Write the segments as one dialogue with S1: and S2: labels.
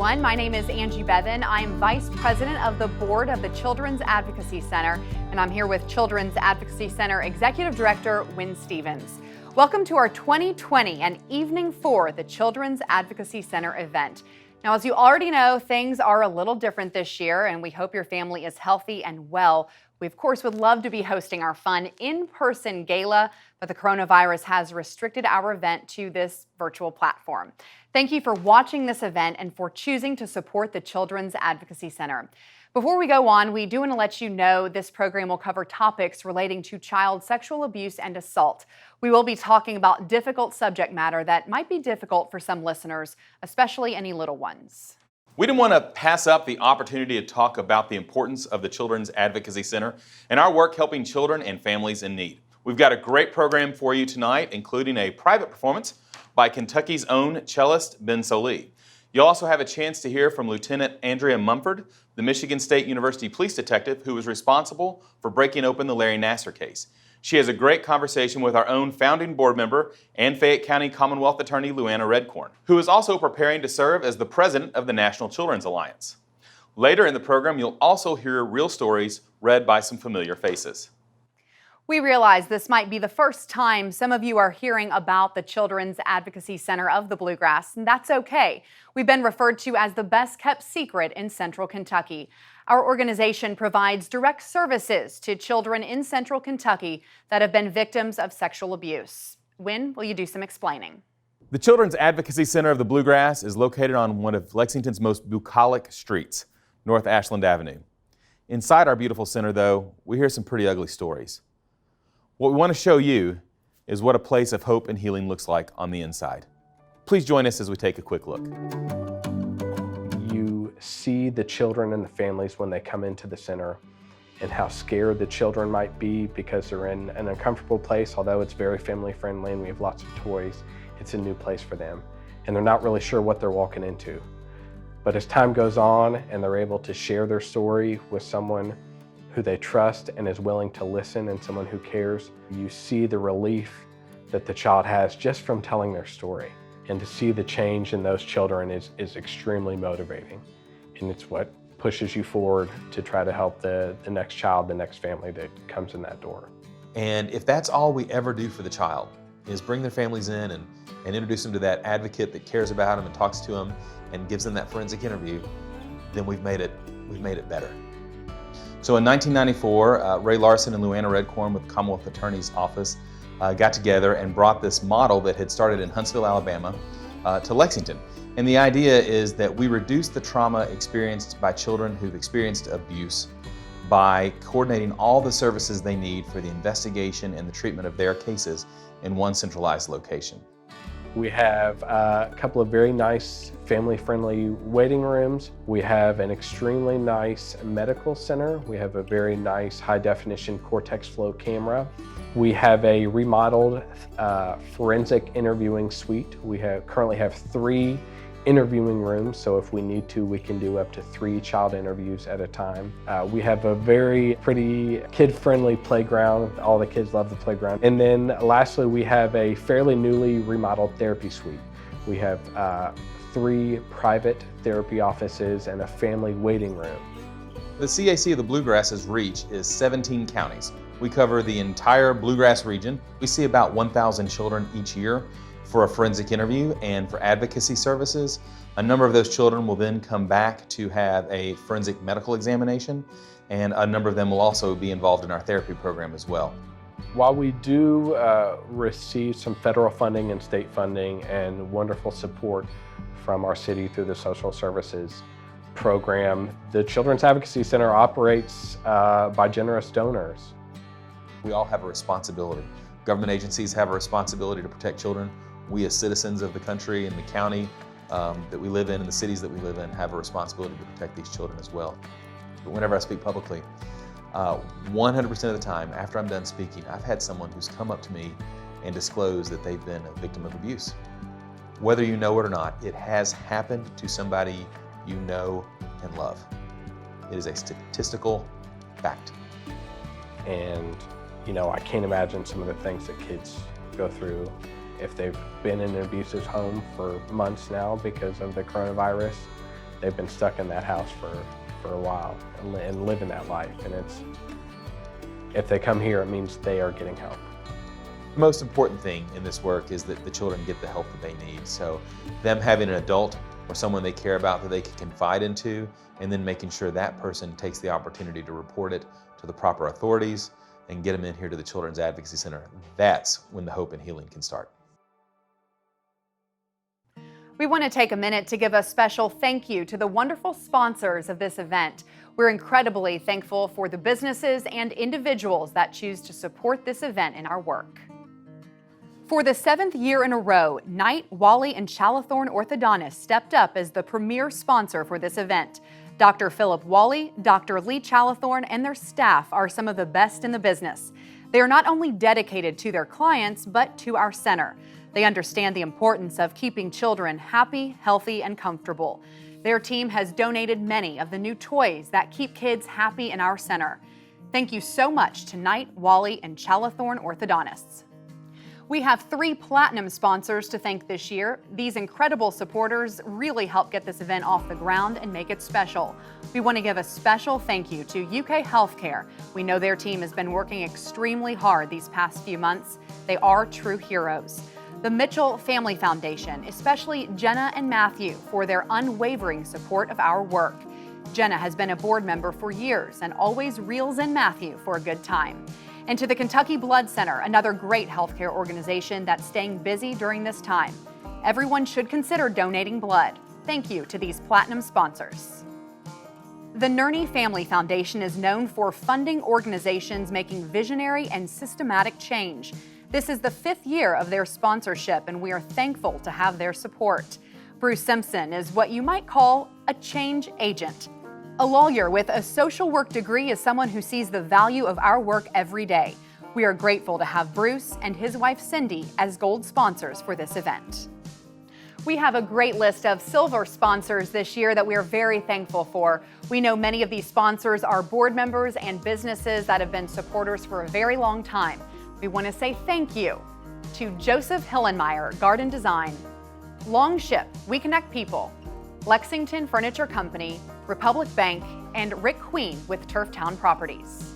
S1: everyone. My name is Angie Bevan. I am Vice President of the Board of the Children's Advocacy Center, and I'm here with Children's Advocacy Center Executive Director Wynn Stevens. Welcome to our 2020 and Evening for the Children's Advocacy Center event. Now, as you already know, things are a little different this year, and we hope your family is healthy and well. We, of course, would love to be hosting our fun in-person gala, but the coronavirus has restricted our event to this virtual platform. Thank you for watching this event and for choosing to support the Children's Advocacy Center. Before we go on, we do want to let you know this program will cover topics relating to child sexual abuse and assault. We will be talking about difficult subject matter that might be difficult for some listeners, especially any little ones.
S2: We didn't want to pass up the opportunity to talk about the importance of the Children's Advocacy Center and our work helping children and families in need. We've got a great program for you tonight, including a private performance by Kentucky's own cellist Ben Sollee. You'll also have a chance to hear from Lieutenant Andrea Munford, the Michigan State University police detective who was responsible for breaking open the Larry Nassar case. She has a great conversation with our own founding board member and Fayette County Commonwealth Attorney Anna Redcorn, who is also preparing to serve as the president of the National Children's Alliance. Later in the program, you'll also hear real stories read by some familiar faces.
S1: We realize this might be the first time some of you are hearing about the Children's Advocacy Center of the Bluegrass, and that's okay. We've been referred to as the best kept secret in Central Kentucky. Our organization provides direct services to children in Central Kentucky that have been victims of sexual abuse. Wynn, will you do some explaining?
S2: The Children's Advocacy Center of the Bluegrass is located on one of Lexington's most bucolic streets, North Ashland Avenue. Inside our beautiful center, though, we hear some pretty ugly stories. What we want to show you is what a place of hope and healing looks like on the inside. Please join us as we take a quick look.
S3: You see the children and the families when they come into the center and how scared the children might be because they're in an uncomfortable place. Although it's very family friendly and we have lots of toys, it's a new place for them. And they're not really sure what they're walking into. But as time goes on and they're able to share their story with someone who they trust and is willing to listen and someone who cares, you see the relief that the child has just from telling their story. And to see the change in those children is extremely motivating. And it's what pushes you forward to try to help the next child, the next family that comes in that door.
S2: And if that's all we ever do for the child, is bring their families in and introduce them to that advocate that cares about them and talks to them and gives them that forensic interview, then we've made it better. So in 1994, Ray Larson and Anna Redcorn with the Commonwealth Attorney's Office got together and brought this model that had started in Huntsville, Alabama, to Lexington. And the idea is that we reduce the trauma experienced by children who've experienced abuse by coordinating all the services they need for the investigation and the treatment of their cases in one centralized location.
S3: We have a couple of very nice family-friendly waiting rooms. We have an extremely nice medical center. We have a very nice high-definition Cortex Flow camera. We have a remodeled forensic interviewing suite. We currently have 3 interviewing rooms, so if we need to, we can do up to 3 child interviews at a time. We have a very pretty kid-friendly playground. All the kids love the playground. And then lastly, we have a fairly newly remodeled therapy suite. We have 3 private therapy offices and a family waiting room.
S2: The CAC of the Bluegrass's reach is 17 counties. We cover the entire Bluegrass region. We see about 1,000 children each year for a forensic interview and for advocacy services. A number of those children will then come back to have a forensic medical examination, and a number of them will also be involved in our therapy program as well.
S3: While we do receive some federal funding and state funding and wonderful support from our city through the social services program, the Children's Advocacy Center operates by generous donors.
S2: We all have a responsibility. Government agencies have a responsibility to protect children. We as citizens of the country and the county that we live in and the cities that we live in have a responsibility to protect these children as well. But whenever I speak publicly, 100% of the time after I'm done speaking, I've had someone who's come up to me and disclosed that they've been a victim of abuse. Whether you know it or not, it has happened to somebody you know and love. It is a statistical fact.
S3: And I can't imagine some of the things that kids go through if they've been in an abusive home for months now because of the coronavirus. they've been stuck in that house for a while and living that life. And if they come here, it means they are getting help.
S2: The most important thing in this work is that the children get the help that they need. So them having an adult or someone they care about that they can confide into, and then making sure that person takes the opportunity to report it to the proper authorities and get them in here to the Children's Advocacy Center. That's when the hope and healing can start.
S1: We want to take a minute to give a special thank you to the wonderful sponsors of this event. We're incredibly thankful for the businesses and individuals that choose to support this event in our work. For the 7th year in a row, Knight, Wally, and Chalithorne Orthodontists stepped up as the premier sponsor for this event. Dr. Philip Wally, Dr. Lee Chalithorne, and their staff are some of the best in the business. They are not only dedicated to their clients, but to our center. They understand the importance of keeping children happy, healthy, and comfortable. Their team has donated many of the new toys that keep kids happy in our center. Thank you so much to Knight, Wally, and Chalithorne Orthodontists. We have 3 platinum sponsors to thank this year. These incredible supporters really help get this event off the ground and make it special. We want to give a special thank you to UK Healthcare. We know their team has been working extremely hard these past few months. They are true heroes. The Mitchell Family Foundation, especially Jenna and Matthew, for their unwavering support of our work. Jenna has been a board member for years and always reels in Matthew for a good time. And to the Kentucky Blood Center, another great healthcare organization that's staying busy during this time. Everyone should consider donating blood. Thank you to these platinum sponsors. The Nerney Family Foundation is known for funding organizations making visionary and systematic change. This is the 5th year of their sponsorship, and we are thankful to have their support. Bruce Simpson is what you might call a change agent. A lawyer with a social work degree is someone who sees the value of our work every day. We are grateful to have Bruce and his wife Cindy as gold sponsors for this event. We have a great list of silver sponsors this year that we are very thankful for. We know many of these sponsors are board members and businesses that have been supporters for a very long time. We want to say thank you to Joseph Hillenmeyer, Garden Design, Longship, We Connect People, Lexington Furniture Company, Republic Bank, and Rick Queen with Turftown Properties.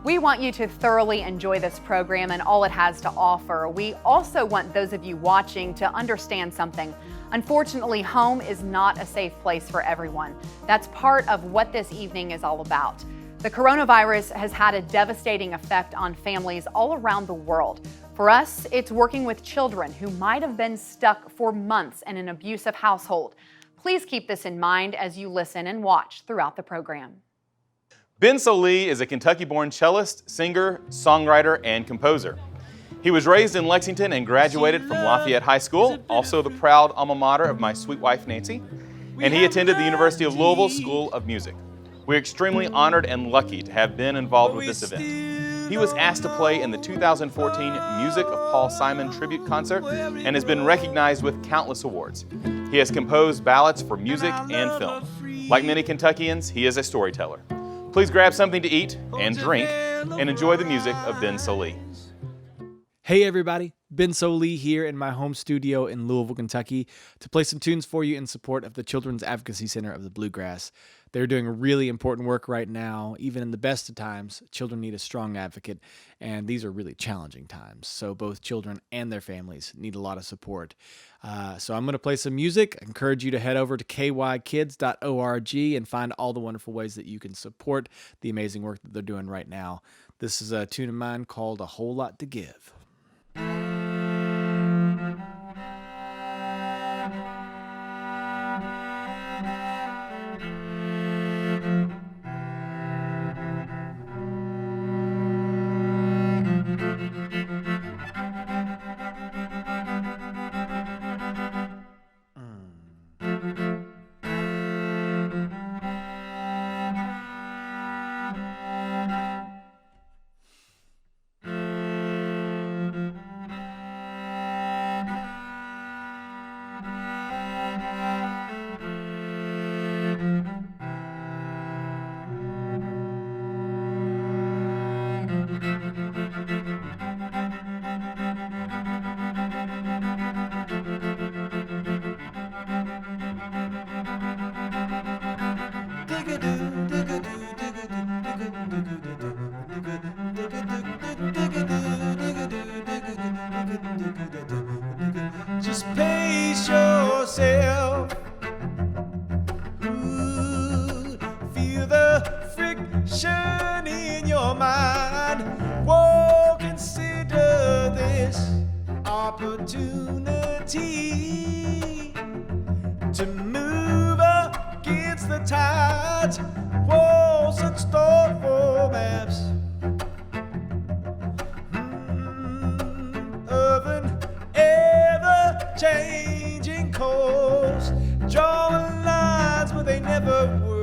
S1: We want you to thoroughly enjoy this program and all it has to offer. We also want those of you watching to understand something. Unfortunately, home is not a safe place for everyone. That's part of what this evening is all about. The coronavirus has had a devastating effect on families all around the world. For us, it's working with children who might have been stuck for months in an abusive household. Please keep this in mind as you listen and watch throughout the program.
S2: Ben Solee is a Kentucky-born cellist, singer, songwriter, and composer. He was raised in Lexington and graduated from Lafayette High School, also the proud alma mater of my sweet wife, Nancy, and he attended the University of Louisville School of Music. We're extremely honored and lucky to have Ben involved with this event. He was asked to play in the 2014 Music of Paul Simon tribute concert and has been recognized with countless awards. He has composed ballads for music and film. Like many Kentuckians, he is a storyteller. Please grab something to eat and drink and enjoy the music of Ben Solee.
S4: Hey everybody, Ben Solee here in my home studio in Louisville, Kentucky to play some tunes for you in support of the Children's Advocacy Center of the Bluegrass. They're doing really important work right now. Even in the best of times, children need a strong advocate, and these are really challenging times. So both children and their families need a lot of support. So I'm going to play some music. I encourage you to head over to kykids.org and find all the wonderful ways that you can support the amazing work that they're doing right now. This is a tune of mine called A Whole Lot to Give. situation in your mind. Whoa, consider this opportunity to move against the tides. Whoa, such thoughtful maps of an ever-changing course, drawing lines where they never were,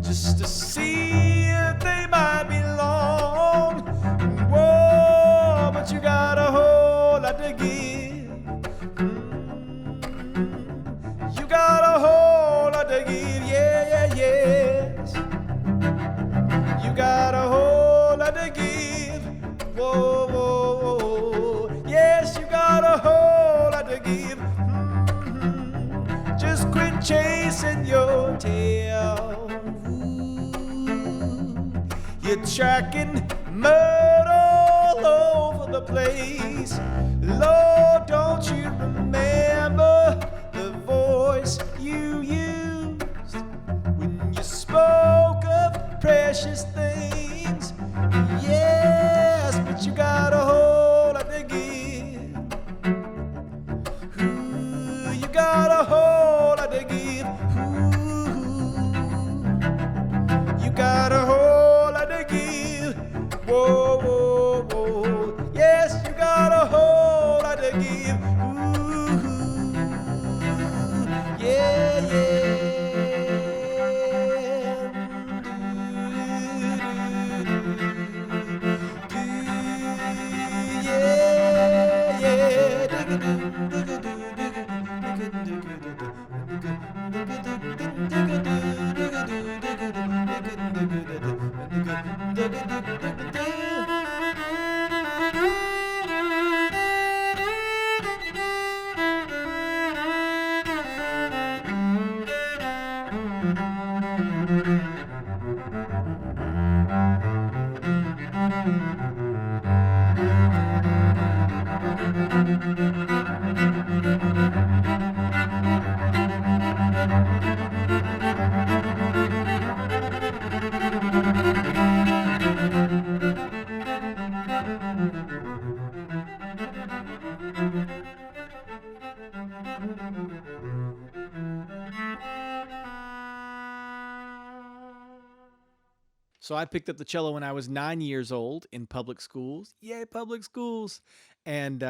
S4: just to see if they might be long. Whoa, but you got a whole lot to give. You got a whole lot to give, yeah, yes. You got a whole lot to give. Whoa, whoa, whoa. Yes, you got a whole lot to give. Just quit chasing your tail. You're tracking mud all over the place. Lord, don't you remember the voice you used when you spoke of precious things? Yes, but you got a whole lot to give. Ooh, you got a whole lot to give. Ooh, you got a whole lot to give. Whoa, whoa, whoa. Yes, you got a whole lot to give. Ooh, yeah, yeah. So I picked up the cello when I was 9 years old in public schools. Yay, public schools. And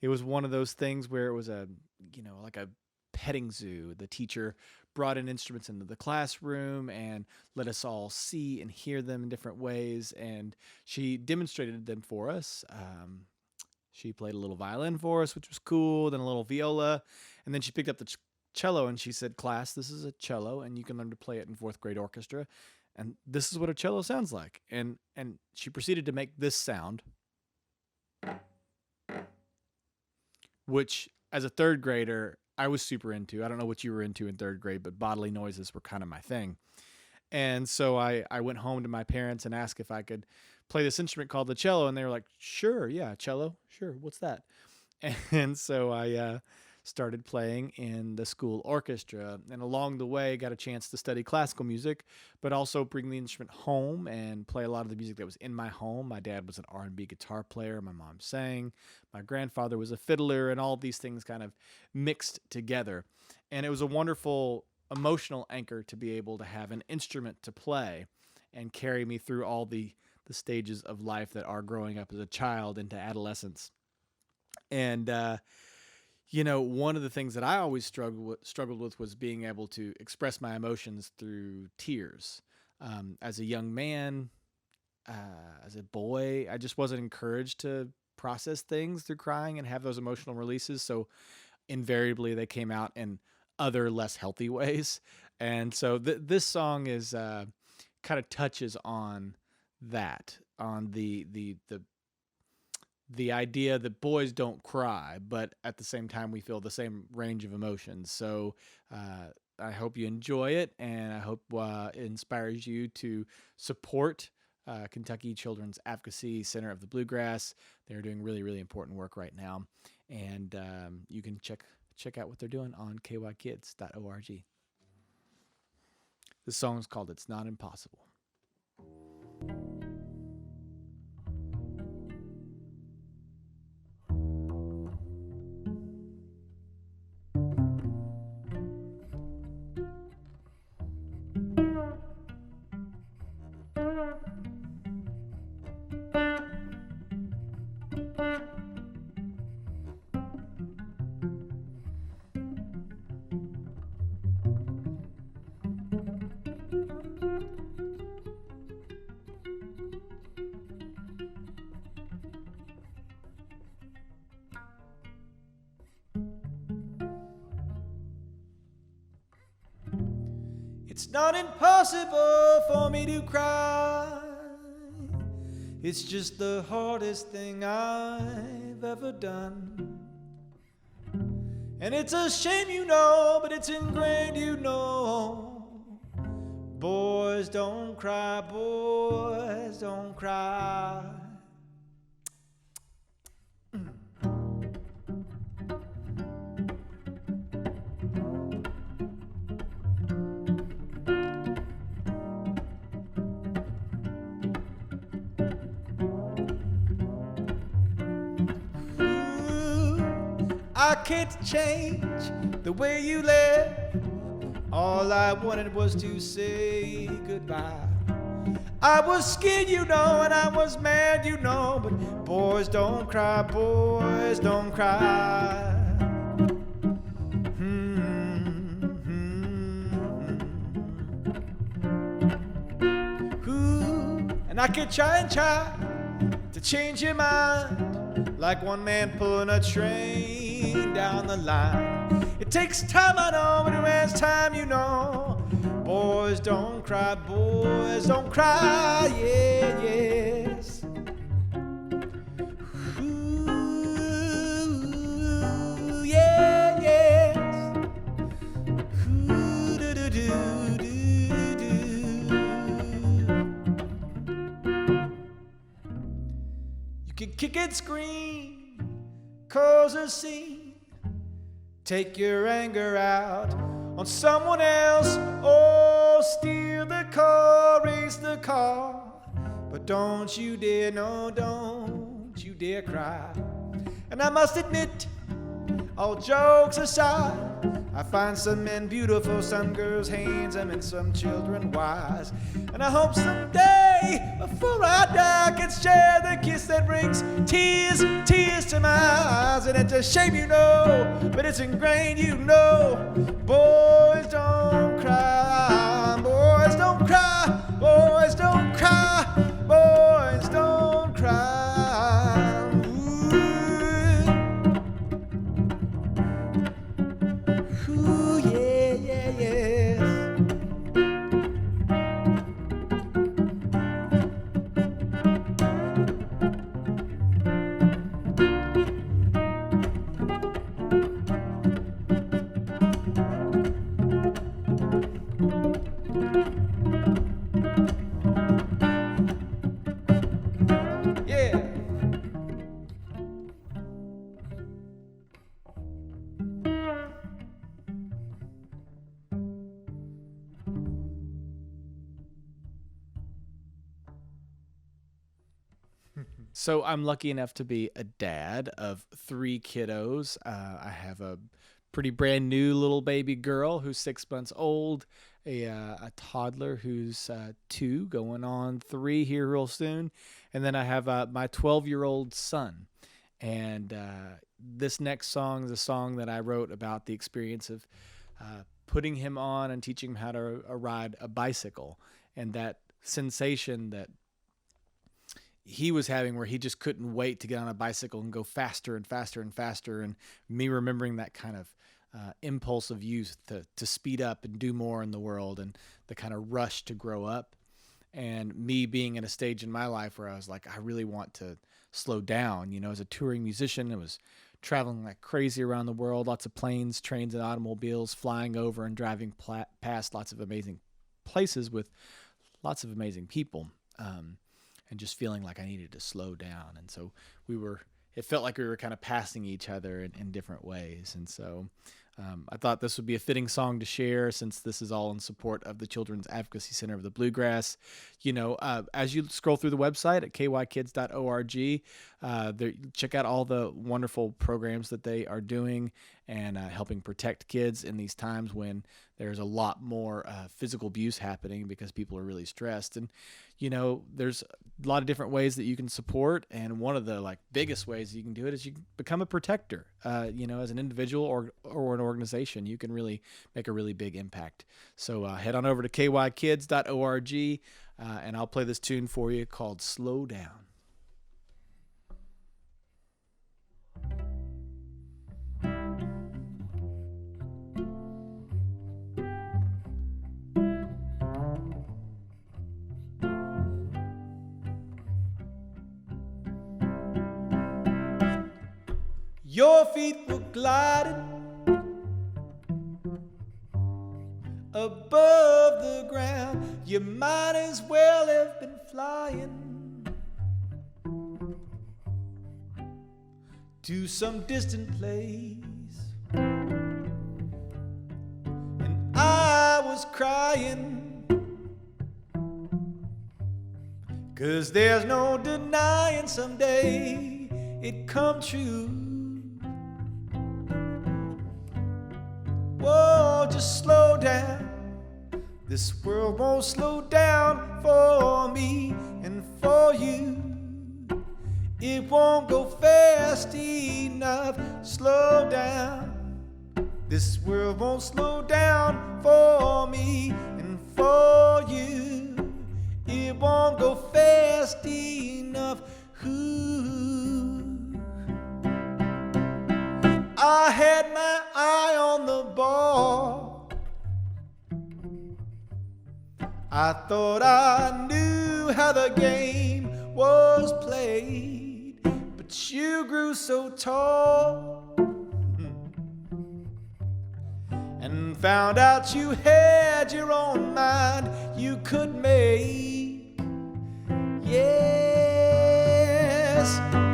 S4: it was one of those things where it was like a petting zoo. The teacher brought in instruments into the classroom and let us all see and hear them in different ways. And she demonstrated them for us. She played a little violin for us, which was cool, then a little viola. And then she picked up the cello and she said, "Class, this is a cello and you can learn to play it in fourth grade orchestra. And this is what a cello sounds like." And she proceeded to make this sound, which as a third grader, I was super into. I don't know what you were into in third grade, but bodily noises were kind of my thing. And so I went home to my parents and asked if I could play this instrument called the cello. And they were like, "Sure, yeah, cello, sure, what's that?" And so I started playing in the school orchestra, and along the way got a chance to study classical music, but also bring the instrument home and play a lot of the music that was in my home. My dad was an R&B guitar player. My mom sang. My grandfather was a fiddler, and all these things kind of mixed together. And it was a wonderful emotional anchor to be able to have an instrument to play and carry me through all the stages of life that are growing up as a child into adolescence. And one of the things that I always struggled with was being able to express my emotions through tears. As a young man, as a boy, I just wasn't encouraged to process things through crying and have those emotional releases. So invariably they came out in other less healthy ways. And so this song is kind of touches on that, on the idea that boys don't cry, but at the same time we feel the same range of emotions. So I hope you enjoy it, and I hope it inspires you to support Kentucky Children's Advocacy Center of the Bluegrass. They're doing really, really important work right now, and you can check out what they're doing on kykids.org. The song's called It's Not Impossible.
S5: It's not impossible for me to cry. It's just the hardest thing I've ever done. And it's a shame, you know, but it's ingrained, you know. Boys don't cry, boys don't cry. I can't change the way you left. All I wanted was to say goodbye. I was scared, you know, and I was mad, you know, but boys don't cry, boys don't cry. And I could try and try to change your mind, like one man pulling a train down the line. It takes time, I know, but who has time, you know. Boys don't cry, yeah, yes. Ooh, yeah, yes. Ooh, do-do-do-do-do. You can kick and scream, cause a scene, take your anger out on someone else, or steal the car, race the car. But don't you dare, no, don't you dare cry. And I must admit, all jokes aside, I find some men beautiful, some girls handsome, and some children wise. And I hope someday, before I die, I can share the kiss that brings tears to my eyes. And it's a shame, you know, but it's ingrained, you know. Boys don't cry, boys don't cry, boys don't cry, boys don't cry. Ooh, yeah, yeah, yes. Yeah.
S4: So I'm lucky enough to be a dad of 3 kiddos. I have a pretty brand new little baby girl who's 6 months old, a toddler who's 2, going on 3 here real soon, and then I have my 12-year-old son. And this next song is a song that I wrote about the experience of putting him on and teaching him how to ride a bicycle, and that sensation that he was having where he just couldn't wait to get on a bicycle and go faster and faster and faster, and me remembering that kind of impulse of youth to speed up and do more in the world, and the kind of rush to grow up, and me being at a stage in my life where I was like, I really want to slow down. You know, as a touring musician, I was traveling like crazy around the world, lots of planes, trains, and automobiles, flying over and driving past lots of amazing places with lots of amazing people. And just feeling like I needed to slow down. And so it felt like we were kind of passing each other in different ways. And so I thought this would be a fitting song to share since this is all in support of the Children's Advocacy Center of the Bluegrass. As you scroll through the website at kykids.org, check out all the wonderful programs that they are doing and helping protect kids in these times when there's a lot more physical abuse happening because people are really stressed. And, there's a lot of different ways that you can support. And one of the biggest ways you can do it is you can become a protector. As an individual or an organization, you can really make a really big impact. So head on over to kykids.org and I'll play this tune for you called Slow Down.
S5: Your feet were gliding above the ground. You might as well have been flying to some distant place. And I was crying, 'cause there's no denying someday it come true. Whoa, just slow down. This world won't slow down for me and for you. It won't go fast enough. Slow down. This world won't slow down for me and for you. It won't go fast enough. Ooh. I had my eye on the ball. I thought I knew how the game was played, but you grew so tall and found out you had your own mind you could make. Yes,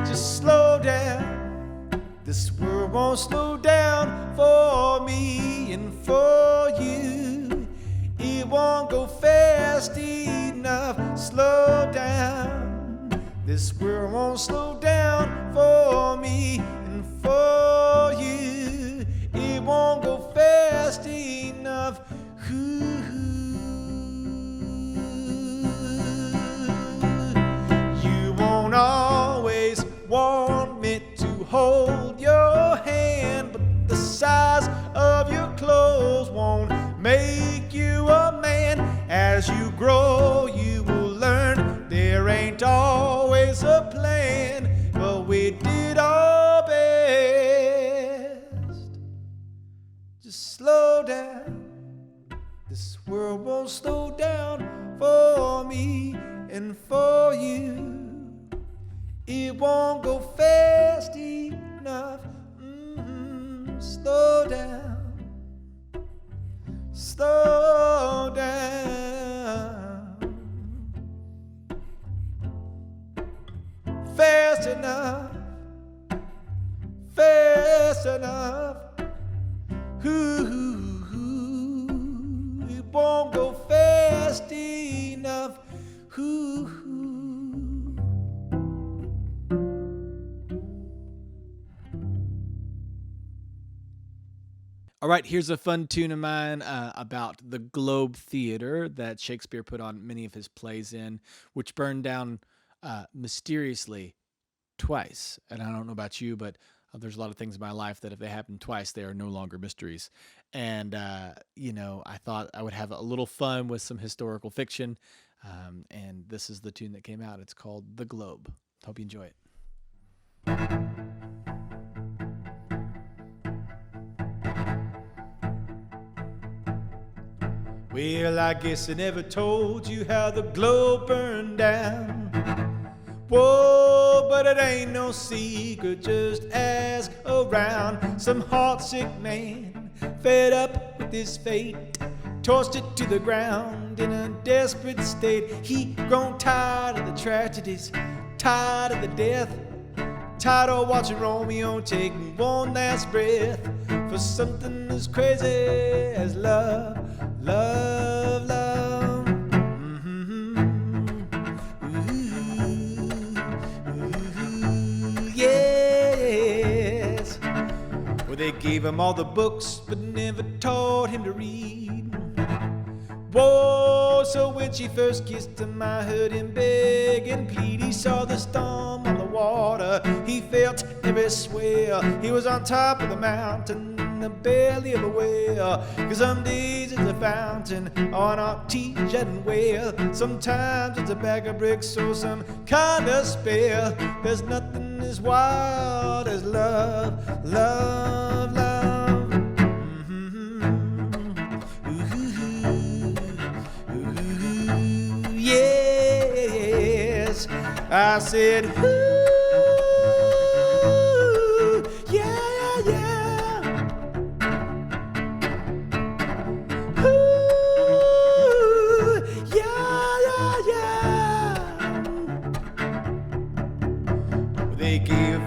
S5: just slow down. This world won't slow down for me and for you. It won't go fast enough. Slow down. This world won't slow down for me and for you. It won't go fast enough. Ooh. You won't always want me to hold your hand, but the size of your clothes won't make you a man. As you grow, you will learn there ain't always a plan, but we did our best. Just slow down. This world won't slow down for me and for you. It won't go fast enough. Slow down. Slow down. Fast enough. Fast enough. Ooh, it won't go fast enough. Ooh.
S4: All right, here's a fun tune of mine about the Globe Theater that Shakespeare put on many of his plays in, which burned down mysteriously twice. And I don't know about you, but there's a lot of things in my life that if they happen twice, they are no longer mysteries. And, I thought I would have a little fun with some historical fiction. And this is the tune that came out. It's called The Globe. Hope you enjoy it.
S5: Well, I guess I never told you how the globe burned down. Whoa, but it ain't no secret, just ask around. Some heartsick man, fed up with his fate, tossed it to the ground in a desperate state. He grown tired of the tragedies, tired of the death, tired of watching Romeo take one last breath. for something as crazy as love, love, love. Yes. Well, they gave him all the books, but never taught him to read. Whoa, so when she first kissed him, I heard him beg and plead. He saw the storm on the water, he felt every swell. He was on top of the mountain, in the belly of a whale. 'Cause some days it's a fountain or an artesian well. Sometimes it's a bag of bricks or some kind of spell. There's nothing as wild as love, love, love. Yes, I said, ooh, yeah, yeah. Ooh, yeah, yeah, yeah. They give,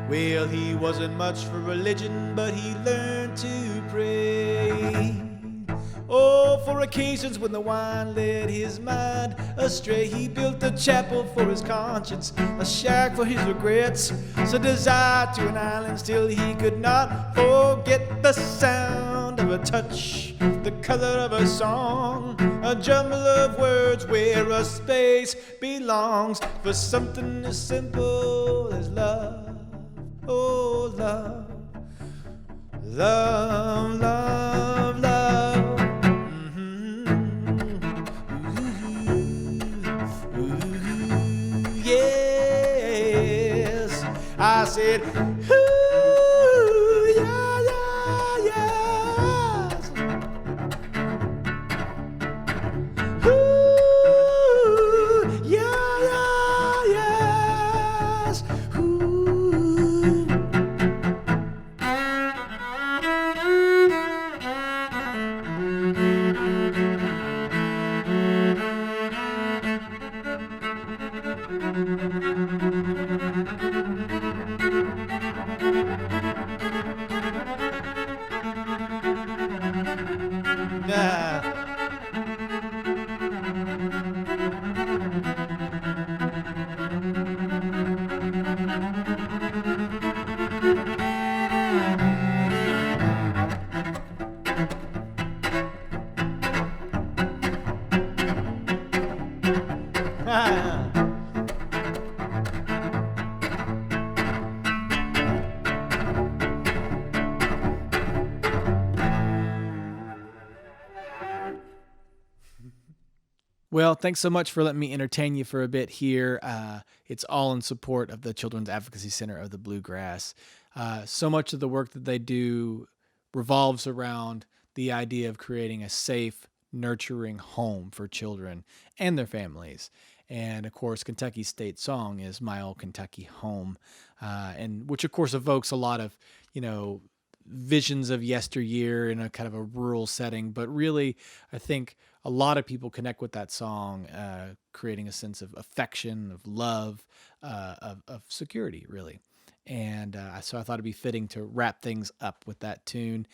S5: well, he wasn't much for religion, but he learned to pray. Oh, for occasions when the wine led his mind astray, he built a chapel for his conscience, a shack for his regrets, so desired to an island still he could not forget the sound of a touch, the color of a song, a jumble of words where a space belongs for something as simple as love. Oh, love, love, love, love. I said, ooh, yeah, yeah, yes. Ooh, yeah, yeah, yes. Ooh.
S4: Well, thanks so much for letting me entertain you for a bit here. It's all in support of the Children's Advocacy Center of the Bluegrass. So much of the work that they do revolves around the idea of creating a safe, nurturing home for children and their families. And of course, Kentucky's state song is "My Old Kentucky Home," and which of course evokes a lot of, visions of yesteryear in a kind of a rural setting. But really, I think a lot of people connect with that song, creating a sense of affection, of love, of security, really. And so I thought it'd be fitting to wrap things up with that tune.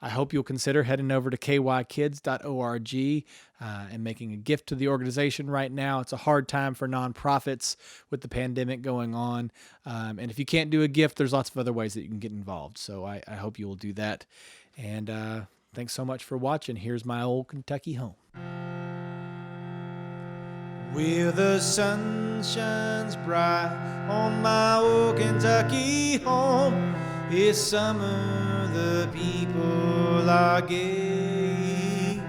S4: I hope you'll consider heading over to kykids.org and making a gift to the organization right now. It's a hard time for nonprofits with the pandemic going on. And if you can't do a gift, there's lots of other ways that you can get involved. So I hope you will do that. And thanks so much for watching. Here's My Old Kentucky Home.
S5: Where the sun shines bright on my old Kentucky home, it's summer, the people are gay.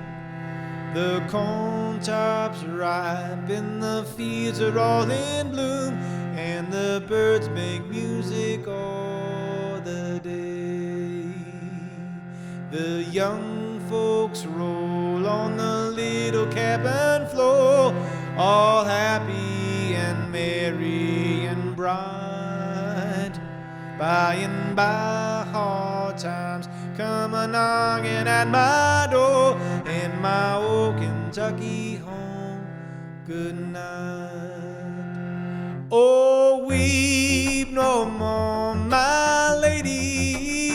S5: The corn tops ripe and the fields are all in bloom, and the birds make music all the day. The young folks roll on the little cabin floor, all happy and merry and bright. By and by hard times come a-knocking at my door, in my old Kentucky home. Good night. Oh, weep no more, my lady,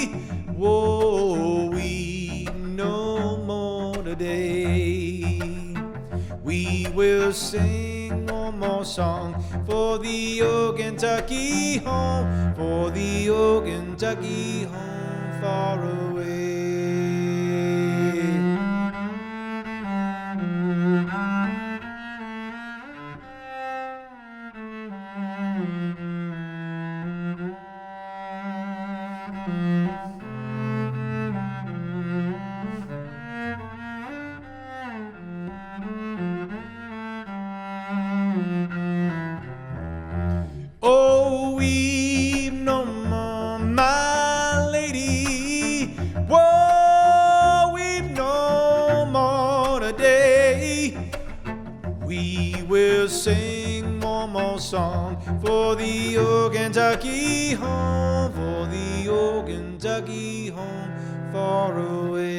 S5: will sing one more song for the old Kentucky home, for the old Kentucky home far away. Oh, weep no more, my lady. Whoa, weep no more today. We will sing one more song for the old Kentucky home, for the old Kentucky home far away.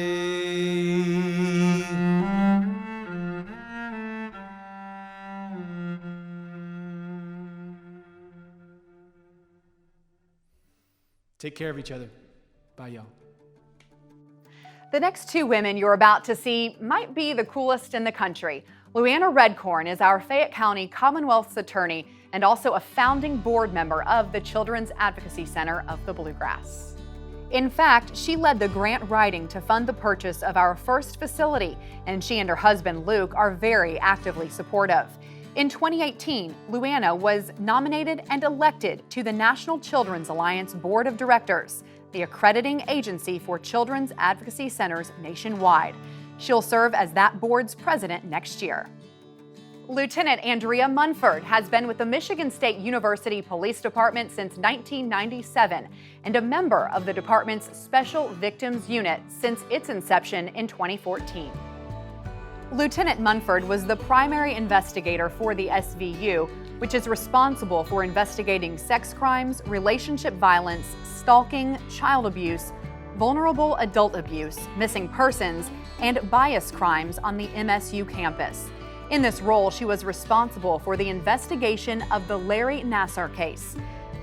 S4: Take care of each other. Bye, y'all.
S1: The next two women you're about to see might be the coolest in the country. Anna Redcorn is our Fayette County Commonwealth's attorney and also a founding board member of the Children's Advocacy Center of the Bluegrass. In fact, she led the grant writing to fund the purchase of our first facility, and she and her husband Luke are very actively supportive. In 2018, Anna was nominated and elected to the National Children's Alliance Board of Directors, the accrediting agency for children's advocacy centers nationwide. She'll serve as that board's president next year. Lieutenant Andrea Munford has been with the Michigan State University Police Department since 1997 and a member of the department's Special Victims Unit since its inception in 2014. Lieutenant Munford was the primary investigator for the SVU, which is responsible for investigating sex crimes, relationship violence, stalking, child abuse, vulnerable adult abuse, missing persons, and bias crimes on the MSU campus. In this role, she was responsible for the investigation of the Larry Nassar case.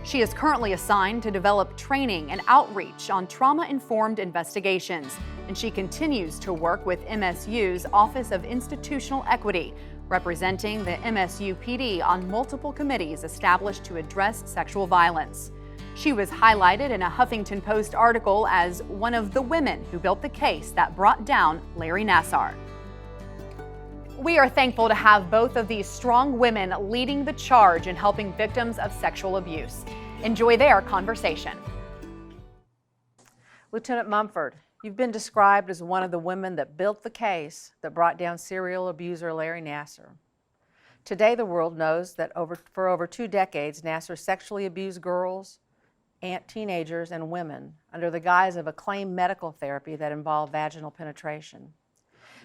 S1: She is currently assigned to develop training and outreach on trauma-informed investigations, and she continues to work with MSU's Office of Institutional Equity, representing the MSU PD on multiple committees established to address sexual violence. She was highlighted in a Huffington Post article as one of the women who built the case that brought down Larry Nassar. We are thankful to have both of these strong women leading the charge in helping victims of sexual abuse. Enjoy their conversation.
S6: Lieutenant Munford, you've been described as one of the women that built the case that brought down serial abuser Larry Nassar. Today, the world knows that for over 2 decades, Nassar sexually abused girls, teenagers, and women under the guise of a claimed medical therapy that involved vaginal penetration.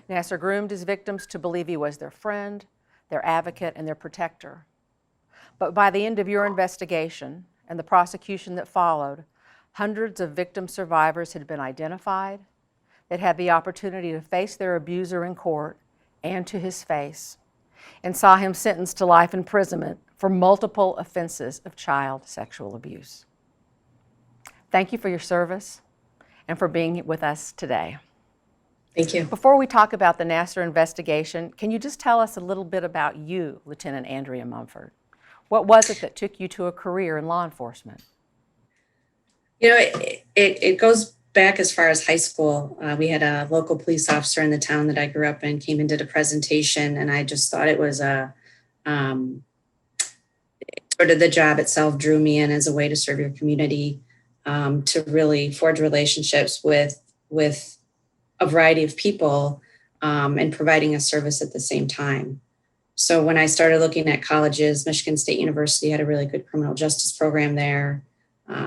S6: Nassar groomed his victims to believe he was their friend, their advocate, and their protector. But by the end of your investigation and the prosecution that followed, hundreds of victim survivors had been identified, that had the opportunity to face their abuser in court and to his face, and saw him sentenced to life imprisonment for multiple offenses of child sexual abuse. Thank you for your service and for being with us today.
S7: Thank you.
S6: Before we talk about the Nassar investigation, can you just tell us a little bit about you, Lieutenant Andrea Munford? What was it that took you to a career in law enforcement?
S7: You know, it goes back as far as high school. We had a local police officer in the town that I grew up in, came and did a presentation, and I just thought it was sort of the job itself drew me in as a way to serve your community, to really forge relationships with a variety of people, and providing a service at the same time. So when I started looking at colleges, Michigan State University had a really good criminal justice program there.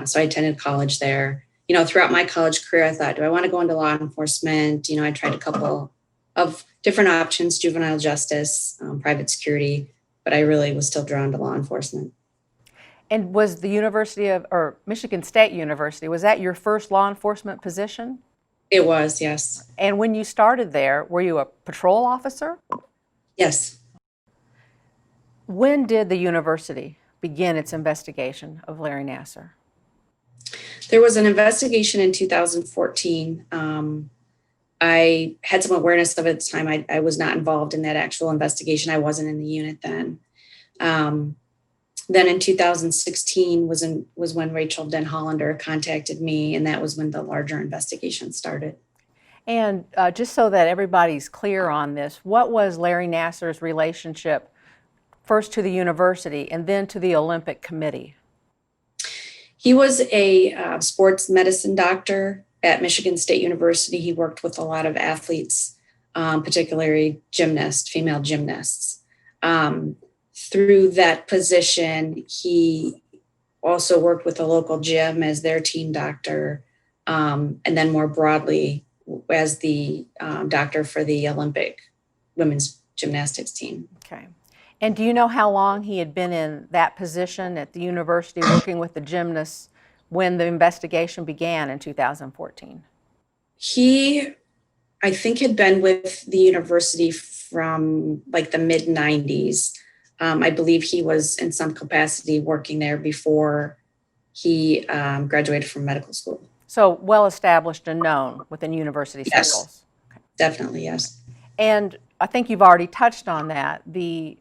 S7: So I attended college there. You know, throughout my college career, I thought, do I want to go into law enforcement? You know, I tried a couple of different options, juvenile justice, private security, but I really was still drawn to law enforcement.
S6: And was the Michigan State University, was that your first law enforcement position?
S7: It was, yes.
S6: And when you started there, were you a patrol officer?
S7: Yes.
S6: When did the university begin its investigation of Larry Nassar?
S7: There was an investigation in 2014. I had some awareness of it at the time. I was not involved in that actual investigation. I wasn't in the unit then. Then in 2016 was when Rachel Den Hollander contacted me, and that was when the larger investigation started.
S6: And just so that everybody's clear on this, what was Larry Nassar's relationship first to the university and then to the Olympic Committee?
S7: He was a sports medicine doctor at Michigan State University. He worked with a lot of athletes, particularly female gymnasts. Through that position, he also worked with a local gym as their team doctor, and then more broadly as the doctor for the Olympic women's gymnastics team.
S6: Okay. And do you know how long he had been in that position at the university working with the gymnasts when the investigation began in 2014?
S7: He, I think, had been with the university from like the mid-90s. I believe he was in some capacity working there before he graduated from medical school. So
S6: well established and known within university circles.
S7: Okay. Definitely, yes.
S6: And I think you've already touched on that. The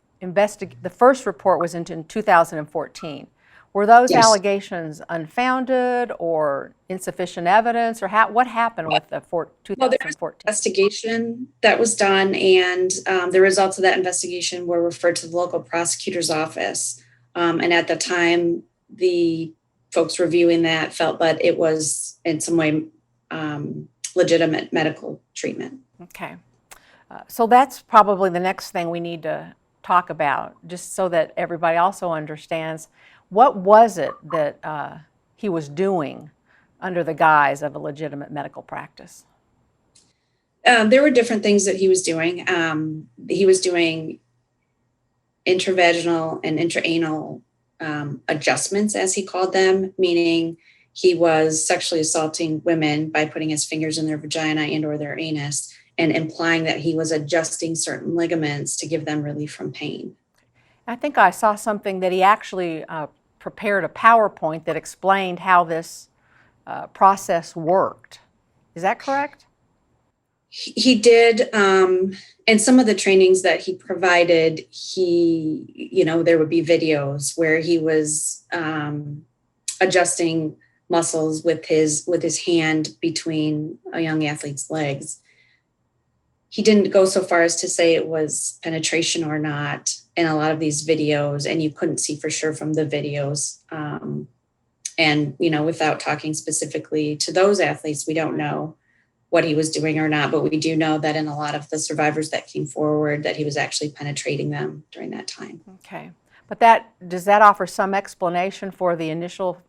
S6: first report was in 2014. Were those allegations unfounded or insufficient evidence, or what happened with the 2014?
S7: Well, there was an investigation that was done, and the results of that investigation were referred to the local prosecutor's office. And at the time, the folks reviewing that felt that it was in some way legitimate medical treatment.
S6: Okay. So that's probably the next thing we need to talk about, just so that everybody also understands. What was it that he was doing under the guise of a legitimate medical practice?
S7: There were different things that he was doing. He was doing intravaginal and intraanal adjustments, as he called them, meaning he was sexually assaulting women by putting his fingers in their vagina and or their anus and implying that he was adjusting certain ligaments to give them relief from pain.
S6: I think I saw something that he actually prepared a PowerPoint that explained how this process worked. Is that correct?
S7: He did. In some of the trainings that he provided, there would be videos where he was adjusting muscles with his hand between a young athlete's legs. He didn't go so far as to say it was penetration or not in a lot of these videos, and you couldn't see for sure from the videos. And without talking specifically to those athletes, we don't know what he was doing or not, but we do know that in a lot of the survivors that came forward that he was actually penetrating them during that time.
S6: Okay. But does that offer some explanation for the initial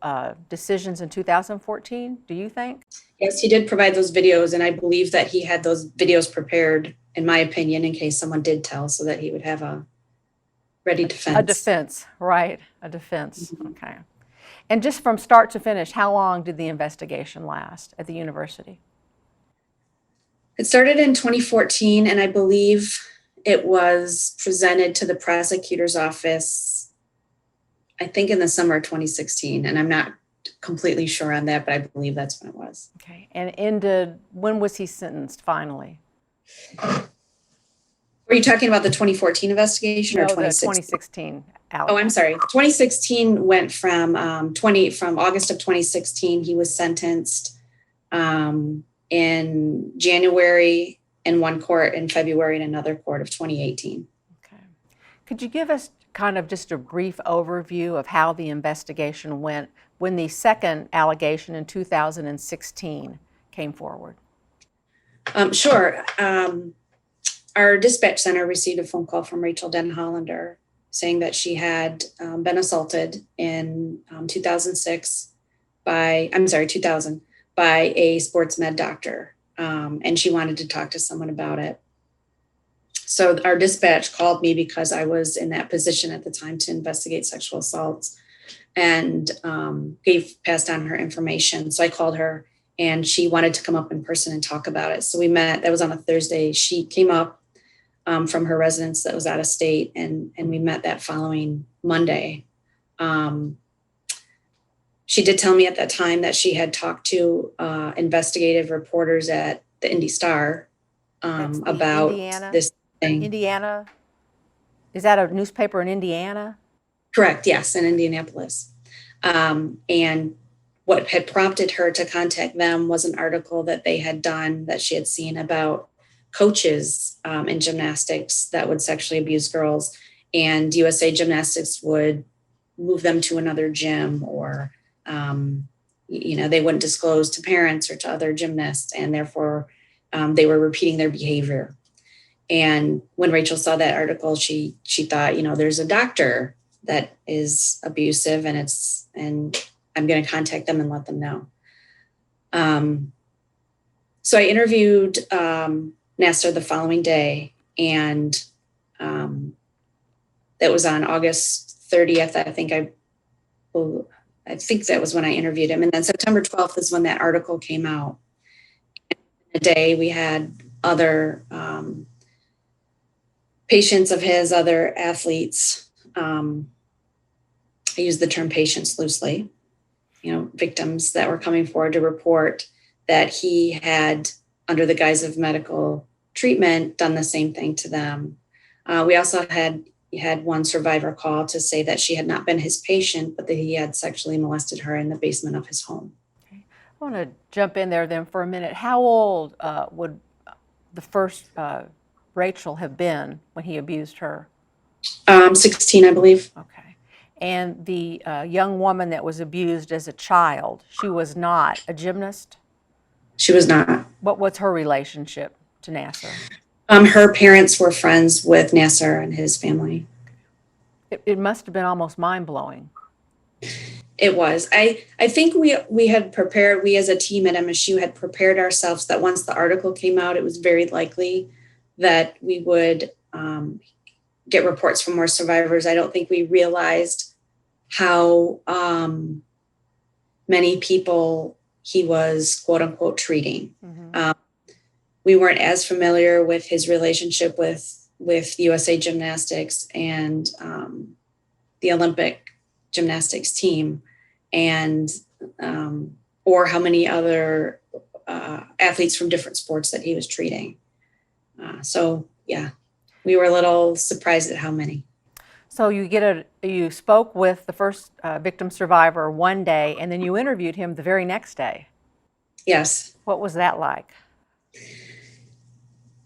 S6: decisions in 2014, do you think?
S7: Yes, he did provide those videos, and I believe that he had those videos prepared, in my opinion, in case someone did tell, so that he would have a ready defense.
S6: A defense, right, a defense, okay. And just from start to finish, how long did the investigation last at the university?
S7: It started in 2014, and I believe it was presented to the prosecutor's office, I think in the summer of 2016, and I'm not completely sure on that, but I believe that's when it was.
S6: Okay, and when was he sentenced finally?
S7: Were you talking about the 2014 investigation or 2016?
S6: The 2016.
S7: Oh, I'm sorry. 2016 went from August of 2016. He was sentenced in January in one court, in February in another court of 2018.
S6: Okay. Could you give us kind of just a brief overview of how the investigation went when the second allegation in 2016 came forward?
S7: Sure. Our dispatch center received a phone call from Rachel Den Hollander saying that she had been assaulted in 2000 by a sports med doctor. And she wanted to talk to someone about it. So our dispatch called me because I was in that position at the time to investigate sexual assaults, and passed on her information. So I called her, and she wanted to come up in person and talk about it. So we met. That was on a Thursday. She came up from her residence that was out of state, and we met that following Monday. She did tell me at that time that she had talked to investigative reporters at the Indy Star
S6: That's the
S7: about
S6: Indiana?
S7: this thing.
S6: Indiana? Is that a newspaper in Indiana?
S7: Correct, yes, in Indianapolis. And what had prompted her to contact them was an article that they had done that she had seen about coaches in gymnastics that would sexually abuse girls, and USA Gymnastics would move them to another gym, or they wouldn't disclose to parents or to other gymnasts, and therefore they were repeating their behavior. And when Rachel saw that article, she thought, there's a doctor that is abusive, and I'm going to contact them and let them know. So I interviewed Nassar the following day, and that was on August 30th. I think that was when I interviewed him. And then September 12th is when that article came out. And in a day, we had other patients of his, other athletes. I use the term patients loosely, victims that were coming forward to report that he had, under the guise of medical treatment, done the same thing to them. We also had one survivor call to say that she had not been his patient, but that he had sexually molested her in the basement of his home.
S6: Okay. I want to jump in there then for a minute. How old would the first Rachel have been when he abused her?
S7: 16, I believe.
S6: Okay. And the young woman that was abused as a child, she was not a gymnast?
S7: She was not.
S6: What was her relationship to Nassar?
S7: Her parents were friends with Nassar and his family.
S6: It must have been almost mind-blowing.
S7: It was. I think we had prepared, we as a team at MSU had prepared ourselves that once the article came out, it was very likely that we would get reports from more survivors. I don't think we realized how many people he was, quote unquote, treating. Mm-hmm. We weren't as familiar with his relationship with USA Gymnastics and the Olympic gymnastics team, and or how many other athletes from different sports that he was treating. We were a little surprised at how many.
S6: So you spoke with the first victim survivor one day, and then you interviewed him the very next day.
S7: Yes.
S6: What was that like?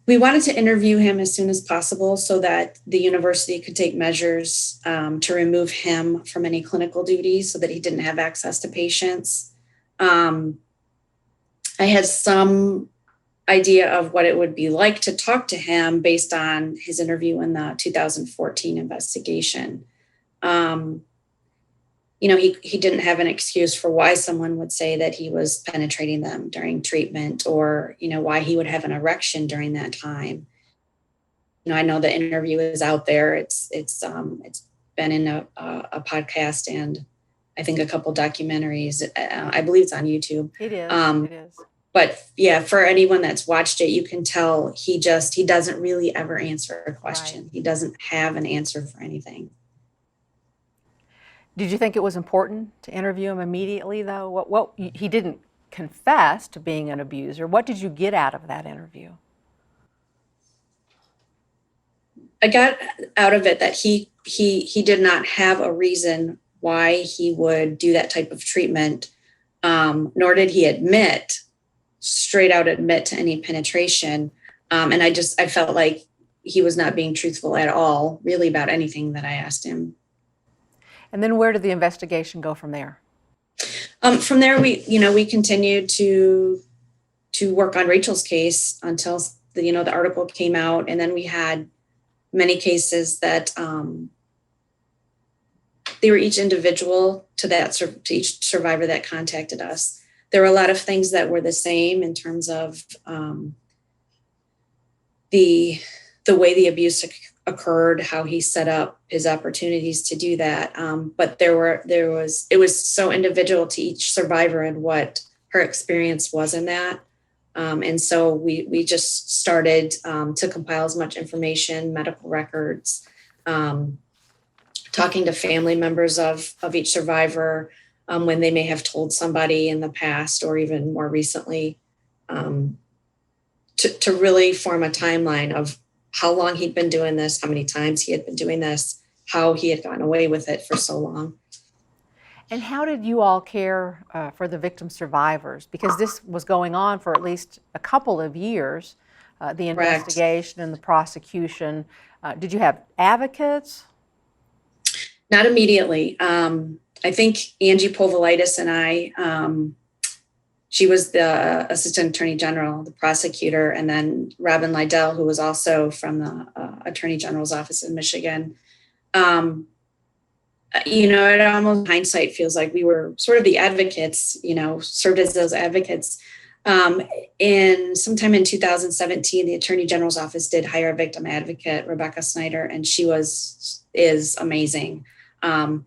S7: We wanted to interview him as soon as possible so that the university could take measures to remove him from any clinical duties so that he didn't have access to patients. I had some idea of what it would be like to talk to him based on his interview in the 2014 investigation. He didn't have an excuse for why someone would say that he was penetrating them during treatment, or, why he would have an erection during that time. I know the interview is out there. It's been in a podcast and I think a couple documentaries. I believe it's on YouTube.
S6: It is. It is.
S7: But yeah, for anyone that's watched it, you can tell he doesn't really ever answer a question. Right. He doesn't have an answer for anything.
S6: Did you think it was important to interview him immediately, though? What he didn't confess to being an abuser. What did you get out of that interview?
S7: I got out of it that he did not have a reason why he would do that type of treatment, nor did he straight out admit to any penetration. And I felt like he was not being truthful at all, really, about anything that I asked him.
S6: And then where did the investigation go from there?
S7: From there, we continued to work on Rachel's case until the article came out, and then we had many cases that they were each individual to each survivor that contacted us. There were a lot of things that were the same in terms of the way the abuse occurred, how he set up his opportunities to do that. But it was so individual to each survivor and what her experience was in that. And so we just started to compile as much information, medical records, talking to family members of each survivor when they may have told somebody in the past or even more recently. to really form a timeline of how long he'd been doing this, how many times he had been doing this, how he had gotten away with it for so long.
S6: And how did you all care for the victim survivors? Because this was going on for at least a couple of years, the investigation and the prosecution. Did you have advocates?
S7: Not immediately. I think Angie Povolitis and I, she was the assistant attorney general, the prosecutor, and then Robin Lydell, who was also from the attorney general's office in Michigan. It almost hindsight feels like we were sort of the advocates, served as those advocates. And sometime in 2017, the attorney general's office did hire a victim advocate, Rebecca Snyder, and she is amazing. And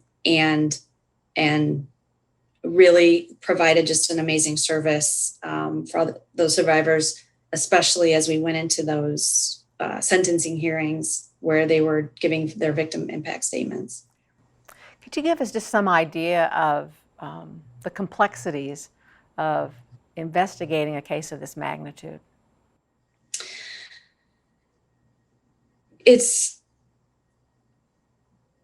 S7: really provided just an amazing service for all those survivors, especially as we went into those sentencing hearings where they were giving their victim impact statements.
S6: Could you give us just some idea of the complexities of investigating a case of this magnitude?
S7: It's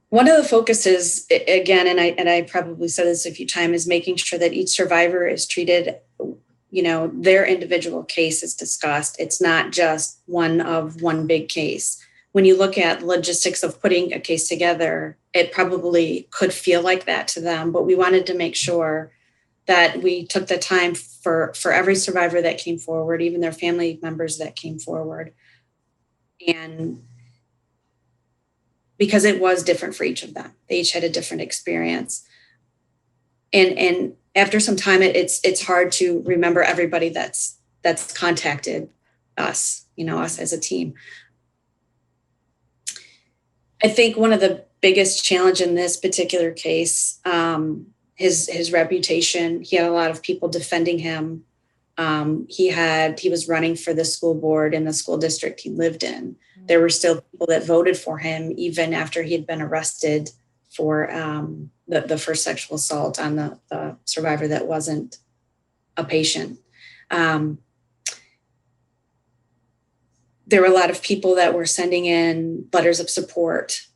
S7: one of the focuses, again, and I probably said this a few times, is making sure that each survivor is treated, their individual case is discussed. It's not just one big case. When you look at logistics of putting a case together, it probably could feel like that to them, but we wanted to make sure that we took the time for every survivor that came forward, even their family members that came forward. And because it was different for each of them. They each had a different experience. And after some time, it's hard to remember everybody that's contacted us, us as a team. I think one of the biggest challenge in this particular case, his reputation. He had a lot of people defending him. He was running for the school board in the school district he lived in. There were still people that voted for him even after he had been arrested for the first sexual assault on the survivor that wasn't a patient. There were a lot of people that were sending in letters of support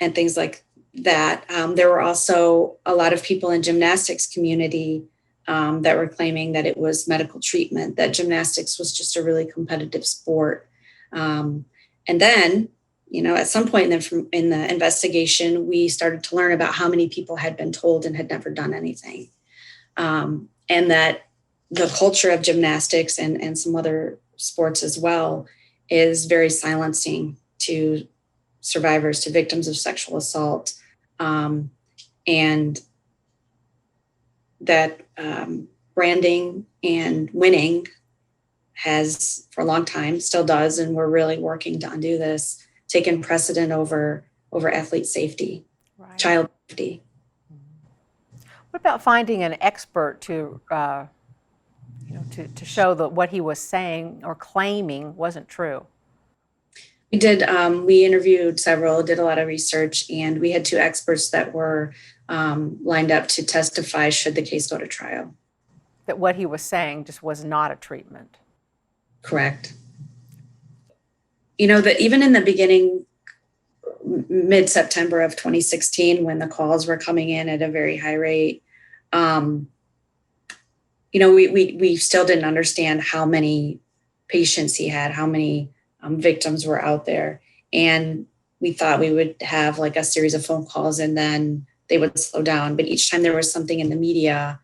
S7: and things like that. There were also a lot of people in gymnastics community that were claiming that it was medical treatment, that gymnastics was just a really competitive sport. And then, at some point in the investigation, we started to learn about how many people had been told and had never done anything. And that the culture of gymnastics and some other sports as well is very silencing to survivors, to victims of sexual assault. And that branding and winning has, for a long time, still does, and we're really working to undo this, taken precedent over athlete safety, right. Child safety.
S6: What about finding an expert to show that what he was saying or claiming wasn't true?
S7: We did. We interviewed several, did a lot of research, and we had 2 experts that were lined up to testify should the case go to trial.
S6: That what he was saying just was not a treatment.
S7: Correct. That even in the beginning, mid-September of 2016, when the calls were coming in at a very high rate, we still didn't understand how many patients he had, how many victims were out there. And we thought we would have like a series of phone calls and then they would slow down. But each time there was something in the media,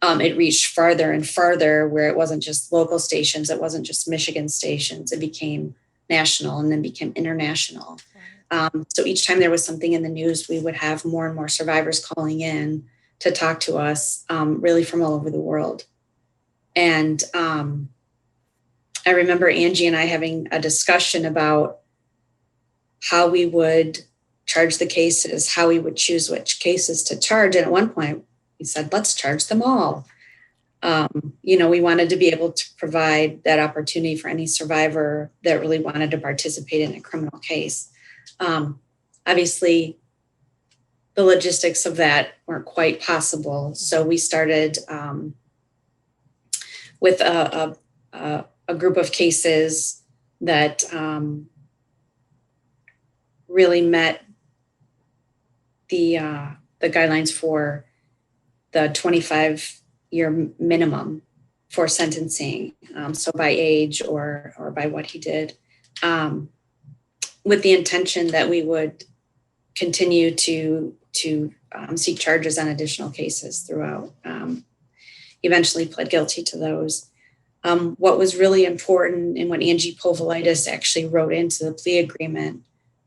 S7: it reached farther and farther, where it wasn't just local stations, it wasn't just Michigan stations, it became national and then became international. So each time there was something in the news, we would have more and more survivors calling in to talk to us, really from all over the world. And I remember Angie and I having a discussion about how we would charge the cases, how we would choose which cases to charge. And at one point we said, let's charge them all. We wanted to be able to provide that opportunity for any survivor that really wanted to participate in a criminal case. Obviously, the logistics of that weren't quite possible. So we started with a a group of cases that really met the guidelines for the 25-year minimum for sentencing. So by age or by what he did, with the intention that we would continue to seek charges on additional cases throughout. Eventually pled guilty to those. What was really important and what Angie Povolitis actually wrote into the plea agreement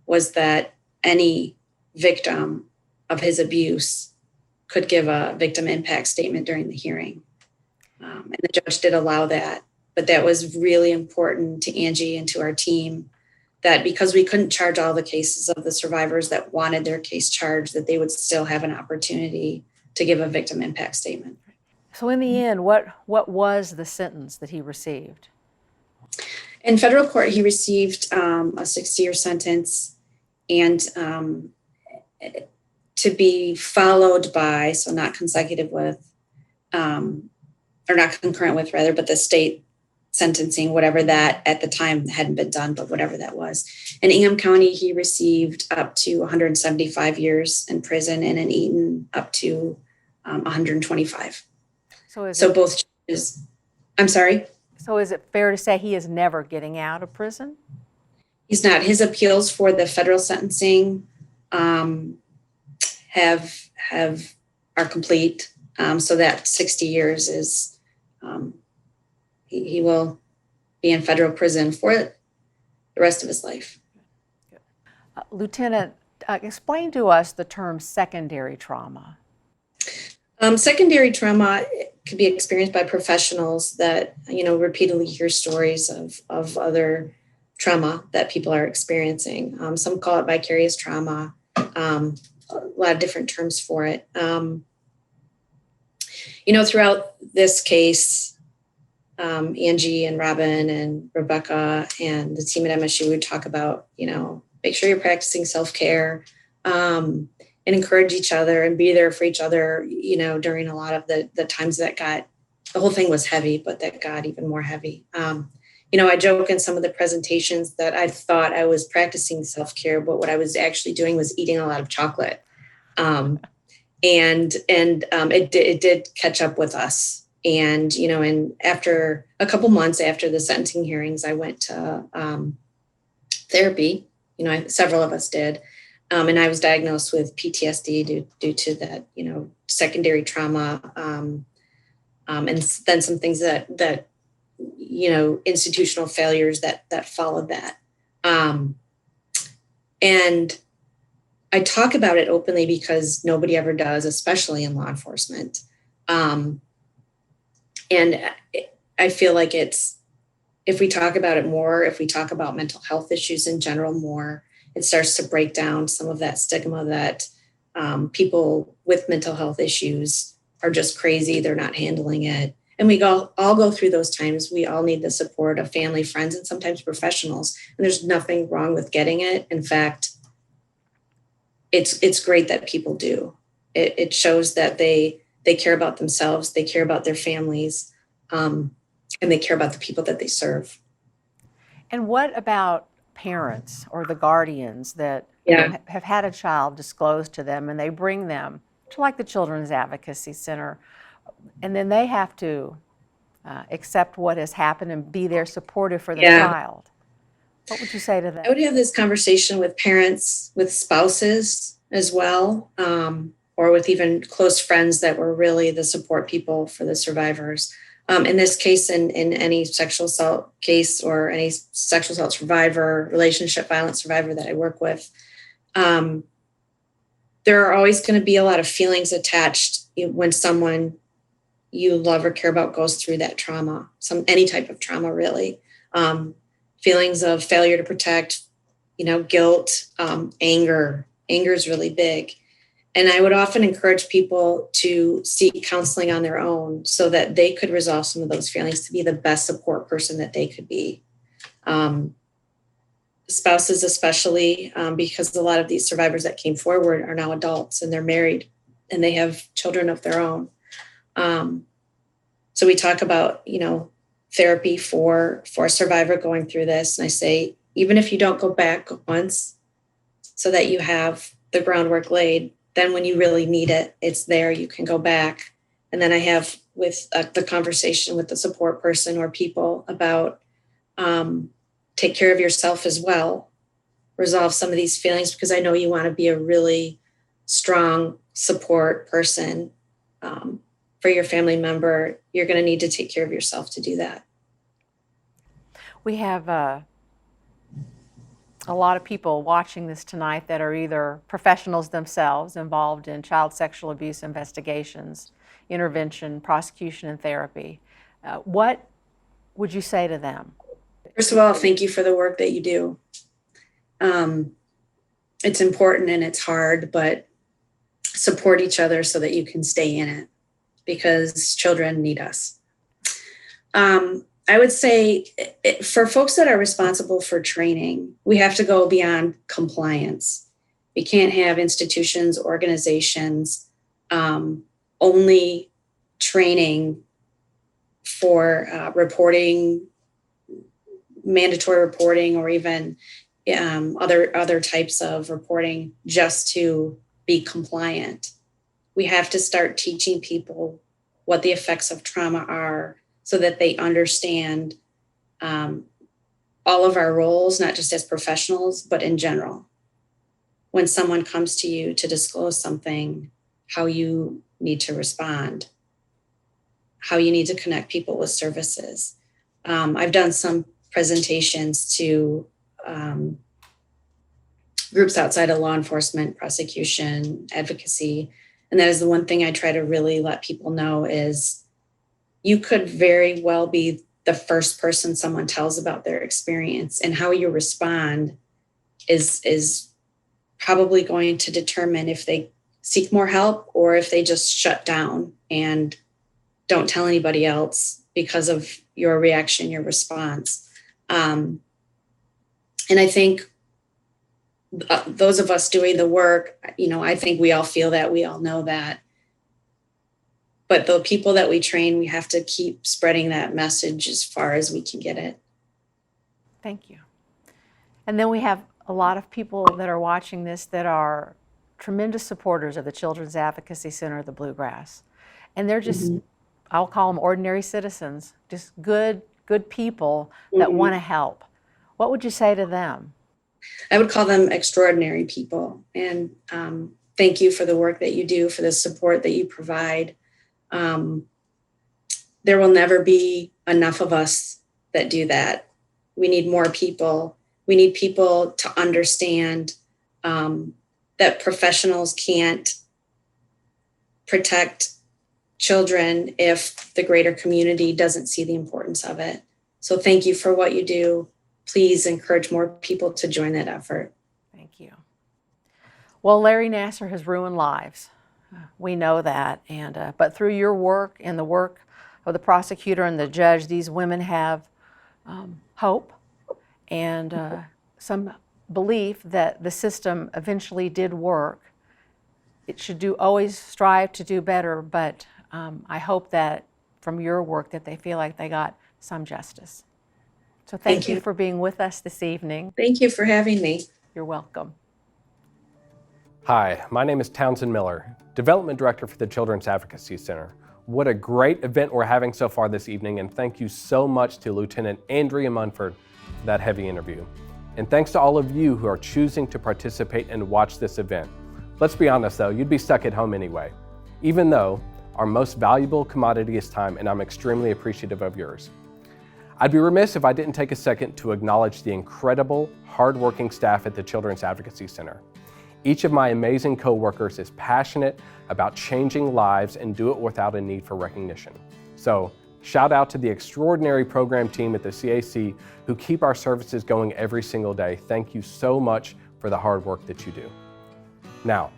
S7: was that any victim of his abuse could give a victim impact statement during the hearing. And the judge did allow that, but that was really important to Angie and to our team, that because we couldn't charge all the cases of the survivors that wanted their case charged, that they would still have an opportunity to give a victim impact statement.
S6: So in the end, what was the sentence that he received?
S7: In federal court, he received a 60-year sentence, and to be followed by, so not consecutive with, or not concurrent with rather, but the state sentencing, whatever that at the time hadn't been done, but whatever that was. In Ingham County, he received up to 175 years in prison, and in Eaton up to 125. So both charges. I'm sorry?
S6: So is it fair to say he is never getting out of prison?
S7: He's not. His appeals for the federal sentencing are complete. So that 60 years is, he will be in federal prison for the rest of his life.
S6: Lieutenant, explain to us the term secondary trauma.
S7: Secondary trauma could be experienced by professionals that, repeatedly hear stories of other trauma that people are experiencing. Some call it vicarious trauma, a lot of different terms for it. Throughout this case, Angie and Robin and Rebecca and the team at MSU would talk about, make sure you're practicing self-care, and encourage each other and be there for each other, during a lot of the times that the whole thing was heavy, but that got even more heavy. I joke in some of the presentations that I thought I was practicing self-care, but what I was actually doing was eating a lot of chocolate. And it did catch up with us. And, and after a couple months after the sentencing hearings, I went to therapy, several of us did. And I was diagnosed with PTSD due to that, secondary trauma, and then some things that institutional failures that followed that. And I talk about it openly because nobody ever does, especially in law enforcement. And I feel like if we talk about it more, if we talk about mental health issues in general more, it starts to break down some of that stigma that people with mental health issues are just crazy. They're not handling it. And we all go through those times. We all need the support of family, friends, and sometimes professionals. And there's nothing wrong with getting it. In fact, it's great that people do. It shows that they care about themselves, they care about their families, and they care about the people that they serve. And
S6: what about parents or the guardians that have had a child disclosed to them, and they bring them to like the Children's Advocacy Center, and then they have to accept what has happened and be there supportive for their child? What would you say to them?
S7: I would have this conversation with parents, with spouses as well, or with even close friends that were really the support people for the survivors. In this case, in any sexual assault case or any sexual assault survivor, relationship violence survivor that I work with, there are always going to be a lot of feelings attached when someone you love or care about goes through that trauma, any type of trauma, really. Feelings of failure to protect, guilt, anger. Anger is really big. And I would often encourage people to seek counseling on their own so that they could resolve some of those feelings to be the best support person that they could be. Spouses especially, because a lot of these survivors that came forward are now adults and they're married and they have children of their own. So we talk about, therapy for a survivor going through this. And I say, even if you don't go back once so that you have the groundwork laid, then when you really need it, it's there, you can go back. And then I have with the conversation with the support person or people about take care of yourself as well, resolve some of these feelings, because I know you want to be a really strong support person for your family member. You're going to need to take care of yourself to do that.
S6: We have a lot of people watching this tonight that are either professionals themselves involved in child sexual abuse investigations, intervention, prosecution, and therapy. What would you say to them?
S7: First of all, thank you for the work that you do. It's important and it's hard, but support each other so that you can stay in it, because children need us. I would say for folks that are responsible for training, we have to go beyond compliance. We can't have institutions, organizations only training for reporting, mandatory reporting, or even other types of reporting just to be compliant. We have to start teaching people what the effects of trauma are so that they understand all of our roles, not just as professionals, but in general. When someone comes to you to disclose something, how you need to respond, how you need to connect people with services. I've done some presentations to groups outside of law enforcement, prosecution, advocacy. And that is the one thing I try to really let people know is you could very well be the first person someone tells about their experience, and how you respond is probably going to determine if they seek more help or if they just shut down and don't tell anybody else because of your reaction, your response. And I think those of us doing the work, I think we all feel that, we all know that. But the people that we train, we have to keep spreading that message as far as we can get it.
S6: Thank you. And then we have a lot of people that are watching this that are tremendous supporters of the Children's Advocacy Center of the Bluegrass. And they're just, I'll call them ordinary citizens, just good people that want to help. What would you say to them?
S7: I would call them extraordinary people. And thank you for the work that you do, for the support that you provide. There will never be enough of us that do that. We need more people. We need people to understand that professionals can't protect children if the greater community doesn't see the importance of it. So thank you for what you do. Please encourage more people to join that effort.
S6: Thank you. Well, Larry Nassar has ruined lives. We know that, but through your work and the work of the prosecutor and the judge, these women have hope and some belief that the system eventually did work. It should always strive to do better, but I hope that from your work that they feel like they got some justice. So thank you for being with us this evening.
S7: Thank you for having me.
S6: You're welcome.
S3: Hi, my name is Townsend Miller, Development Director for the Children's Advocacy Center. What a great event we're having so far this evening, and thank you so much to Lieutenant Andrea Munford for that heavy interview. And thanks to all of you who are choosing to participate and watch this event. Let's be honest though, you'd be stuck at home anyway, even though our most valuable commodity is time, and I'm extremely appreciative of yours. I'd be remiss if I didn't take a second to acknowledge the incredible, hardworking staff at the Children's Advocacy Center. Each of my amazing coworkers is passionate about changing lives and do it without a need for recognition. So, shout out to the extraordinary program team at the CAC who keep our services going every single day. Thank you so much for the hard work that you do. Now,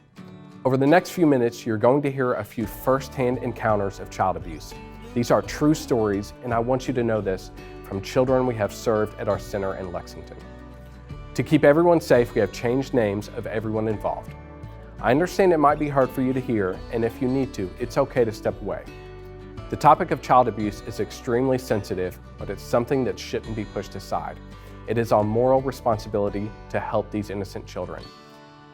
S3: over the next few minutes, you're going to hear a few firsthand encounters of child abuse. These are true stories, and I want you to know this from children we have served at our center in Lexington. To keep everyone safe, we have changed names of everyone involved. I understand it might be hard for you to hear, and if you need to, it's okay to step away. The topic of child abuse is extremely sensitive, but it's something that shouldn't be pushed aside. It is our moral responsibility to help these innocent children.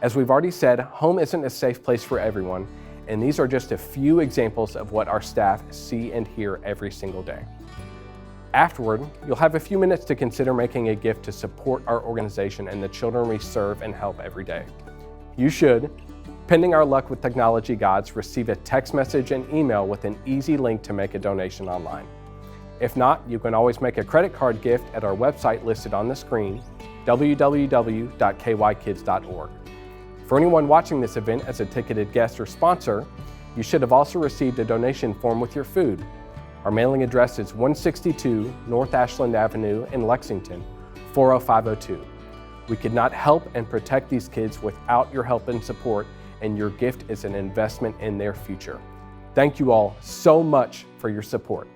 S3: As we've already said, home isn't a safe place for everyone, and these are just a few examples of what our staff see and hear every single day. Afterward, you'll have a few minutes to consider making a gift to support our organization and the children we serve and help every day. You should, pending our luck with technology gods, receive a text message and email with an easy link to make a donation online. If not, you can always make a credit card gift at our website listed on the screen, www.kykids.org. For anyone watching this event as a ticketed guest or sponsor, you should have also received a donation form with your food. Our mailing address is 162 North Ashland Avenue in Lexington, 40502. We could not help and protect these kids without your help and support, and your gift is an investment in their future. Thank you all so much for your support.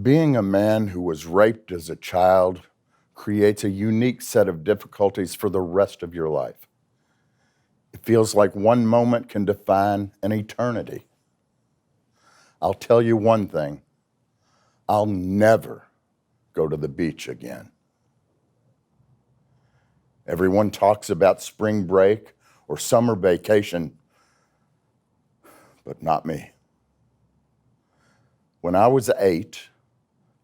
S8: Being a man who was raped as a child creates a unique set of difficulties for the rest of your life. It feels like one moment can define an eternity. I'll tell you one thing, I'll never go to the beach again. Everyone talks about spring break or summer vacation, but not me. When I was 8,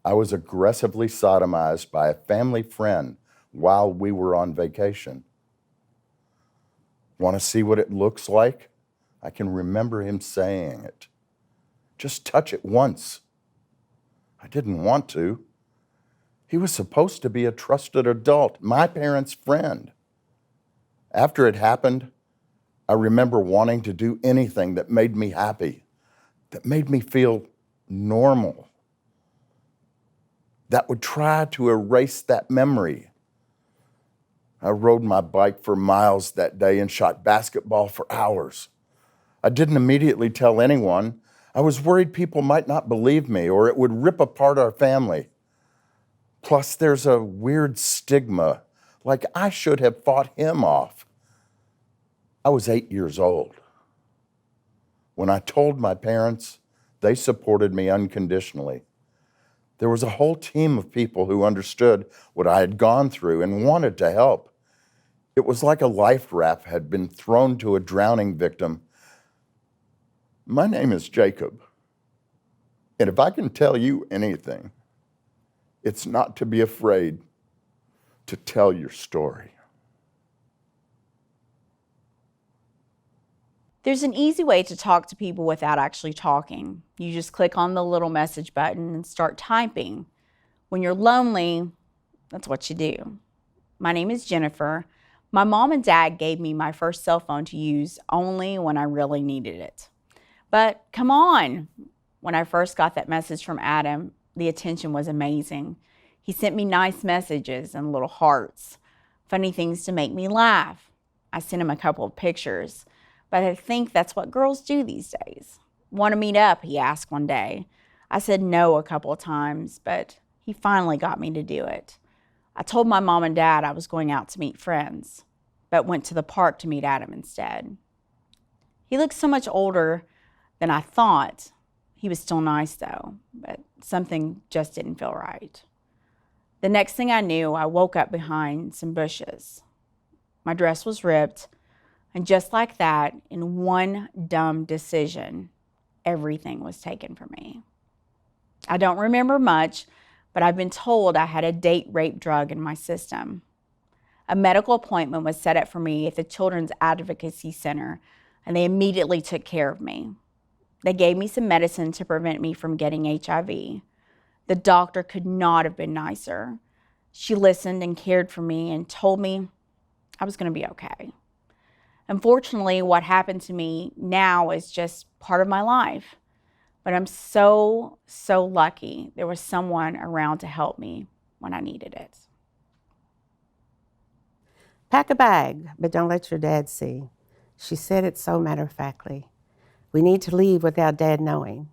S8: I was aggressively sodomized by a family friend while we were on vacation. Want to see what it looks like? I can remember him saying it. Just touch it once. I didn't want to. He was supposed to be a trusted adult, my parents' friend. After it happened, I remember wanting to do anything that made me happy, that made me feel normal, that would try to erase that memory. I rode my bike for miles that day and shot basketball for hours. I didn't immediately tell anyone. I was worried people might not believe me or it would rip apart our family. Plus, there's a weird stigma, like I should have fought him off. I was 8 years old. When I told my parents, they supported me unconditionally. There was a whole team of people who understood what I had gone through and wanted to help. It was like a life raft had been thrown to a drowning victim. My name is Jacob, and if I can tell you anything, it's not to be afraid to tell your story.
S9: There's an easy way to talk to people without actually talking. You just click on the little message button and start typing. When you're lonely, that's what you do. My name is Jennifer. My mom and dad gave me my first cell phone to use only when I really needed it. But come on, when I first got that message from Adam, the attention was amazing. He sent me nice messages and little hearts, funny things to make me laugh. I sent him a couple of pictures. But I think that's what girls do these days. Want to meet up, he asked one day. I said no a couple of times, but he finally got me to do it. I told my mom and dad I was going out to meet friends, but went to the park to meet Adam instead. He looked so much older than I thought. He was still nice though, but something just didn't feel right. The next thing I knew, I woke up behind some bushes. My dress was ripped. And just like that, in one dumb decision, everything was taken from me. I don't remember much, but I've been told I had a date rape drug in my system. A medical appointment was set up for me at the Children's Advocacy Center, and they immediately took care of me. They gave me some medicine to prevent me from getting HIV. The doctor could not have been nicer. She listened and cared for me and told me I was going to be okay. Unfortunately, what happened to me now is just part of my life. But I'm so lucky there was someone around to help me when I needed it.
S10: Pack a bag, but don't let your dad see. She said it so matter-of-factly. We need to leave without Dad knowing.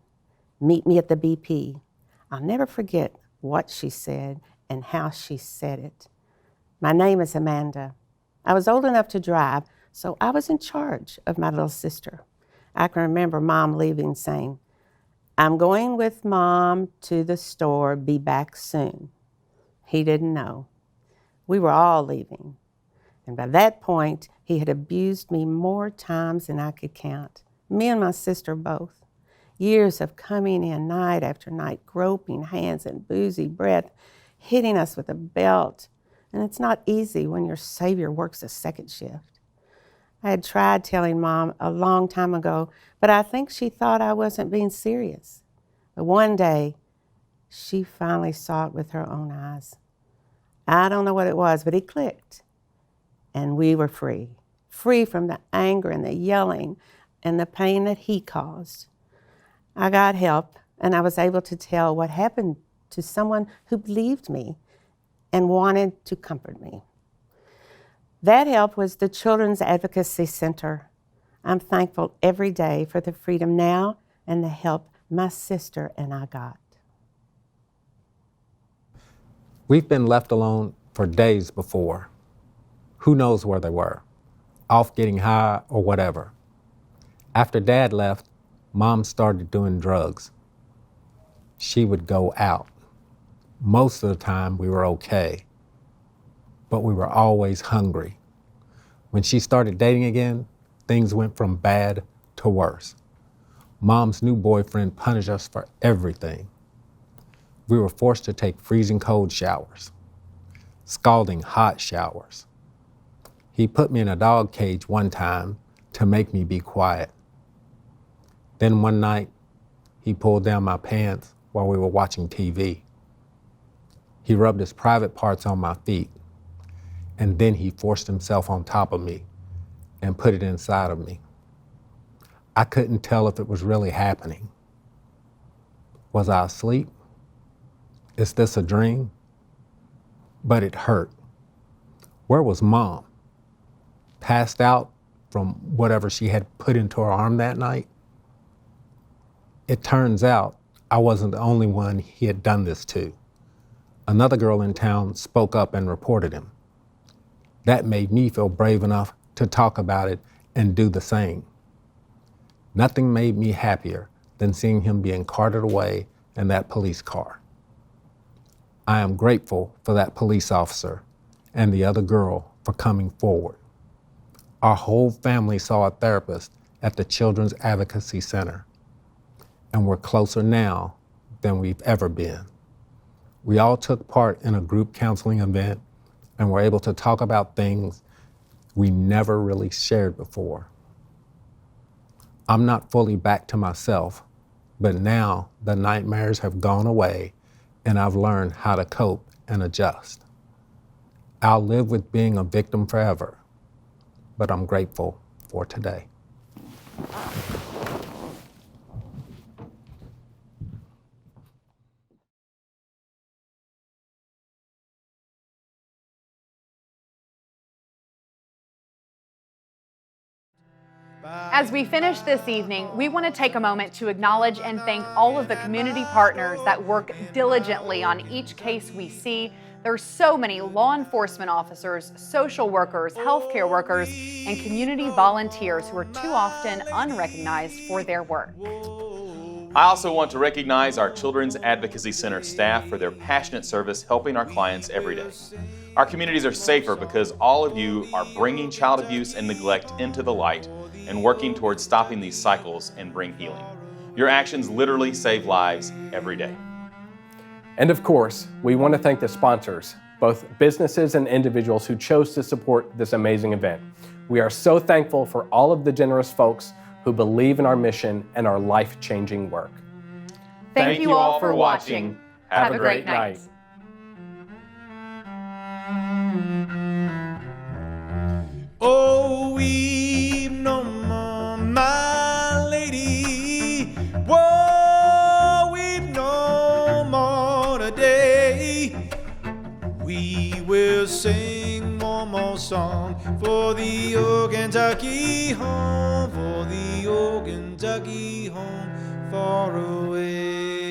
S10: Meet me at the BP. I'll never forget what she said and how she said it. My name is Amanda. I was old enough to drive, so I was in charge of my little sister. I can remember Mom leaving saying, "I'm going with Mom to the store, be back soon." He didn't know. We were all leaving. And by that point, he had abused me more times than I could count. Me and my sister both. Years of coming in night after night, groping hands and boozy breath, hitting us with a belt. And it's not easy when your savior works a second shift. I had tried telling Mom a long time ago, but I think she thought I wasn't being serious. But one day, she finally saw it with her own eyes. I don't know what it was, but it clicked. And we were free. Free from the anger and the yelling and the pain that he caused. I got help, and I was able to tell what happened to someone who believed me and wanted to comfort me. That help was the Children's Advocacy Center. I'm thankful every day for the freedom now and the help my sister and I got.
S11: We've been left alone for days before. Who knows where they were, off getting high or whatever. After Dad left, Mom started doing drugs. She would go out. Most of the time we were okay, but we were always hungry. When she started dating again, things went from bad to worse. Mom's new boyfriend punished us for everything. We were forced to take freezing cold showers, scalding hot showers. He put me in a dog cage one time to make me be quiet. Then one night, he pulled down my pants while we were watching TV. He rubbed his private parts on my feet, and then he forced himself on top of me and put it inside of me. I couldn't tell if it was really happening. Was I asleep? Is this a dream? But it hurt. Where was Mom? Passed out from whatever she had put into her arm that night? It turns out I wasn't the only one he had done this to. Another girl in town spoke up and reported him. That made me feel brave enough to talk about it and do the same. Nothing made me happier than seeing him being carted away in that police car. I am grateful for that police officer and the other girl for coming forward. Our whole family saw a therapist at the Children's Advocacy Center, and we're closer now than we've ever been. We all took part in a group counseling event and were able to talk about things we never really shared before. I'm not fully back to myself, but now the nightmares have gone away and I've learned how to cope and adjust. I'll live with being a victim forever, but I'm grateful for today.
S1: As we finish this evening, we want to take a moment to acknowledge and thank all of the community partners that work diligently on each case we see. There are so many law enforcement officers, social workers, healthcare workers, and community volunteers who are too often unrecognized for their work.
S2: I also want to recognize our Children's Advocacy Center staff for their passionate service helping our clients every day. Our communities are safer because all of you are bringing child abuse and neglect into the light and working towards stopping these cycles and bring healing. Your actions literally save lives every day.
S3: And of course, we want to thank the sponsors, both businesses and individuals who chose to support this amazing event. We are so thankful for all of the generous folks who believe in our mission and our life-changing work.
S1: Thank you all for watching. Have a great night.
S5: Oh, weep no more, my lady. Whoa, weep no more today. we will sing one more song for the old Kentucky home, for the old Kentucky home far away.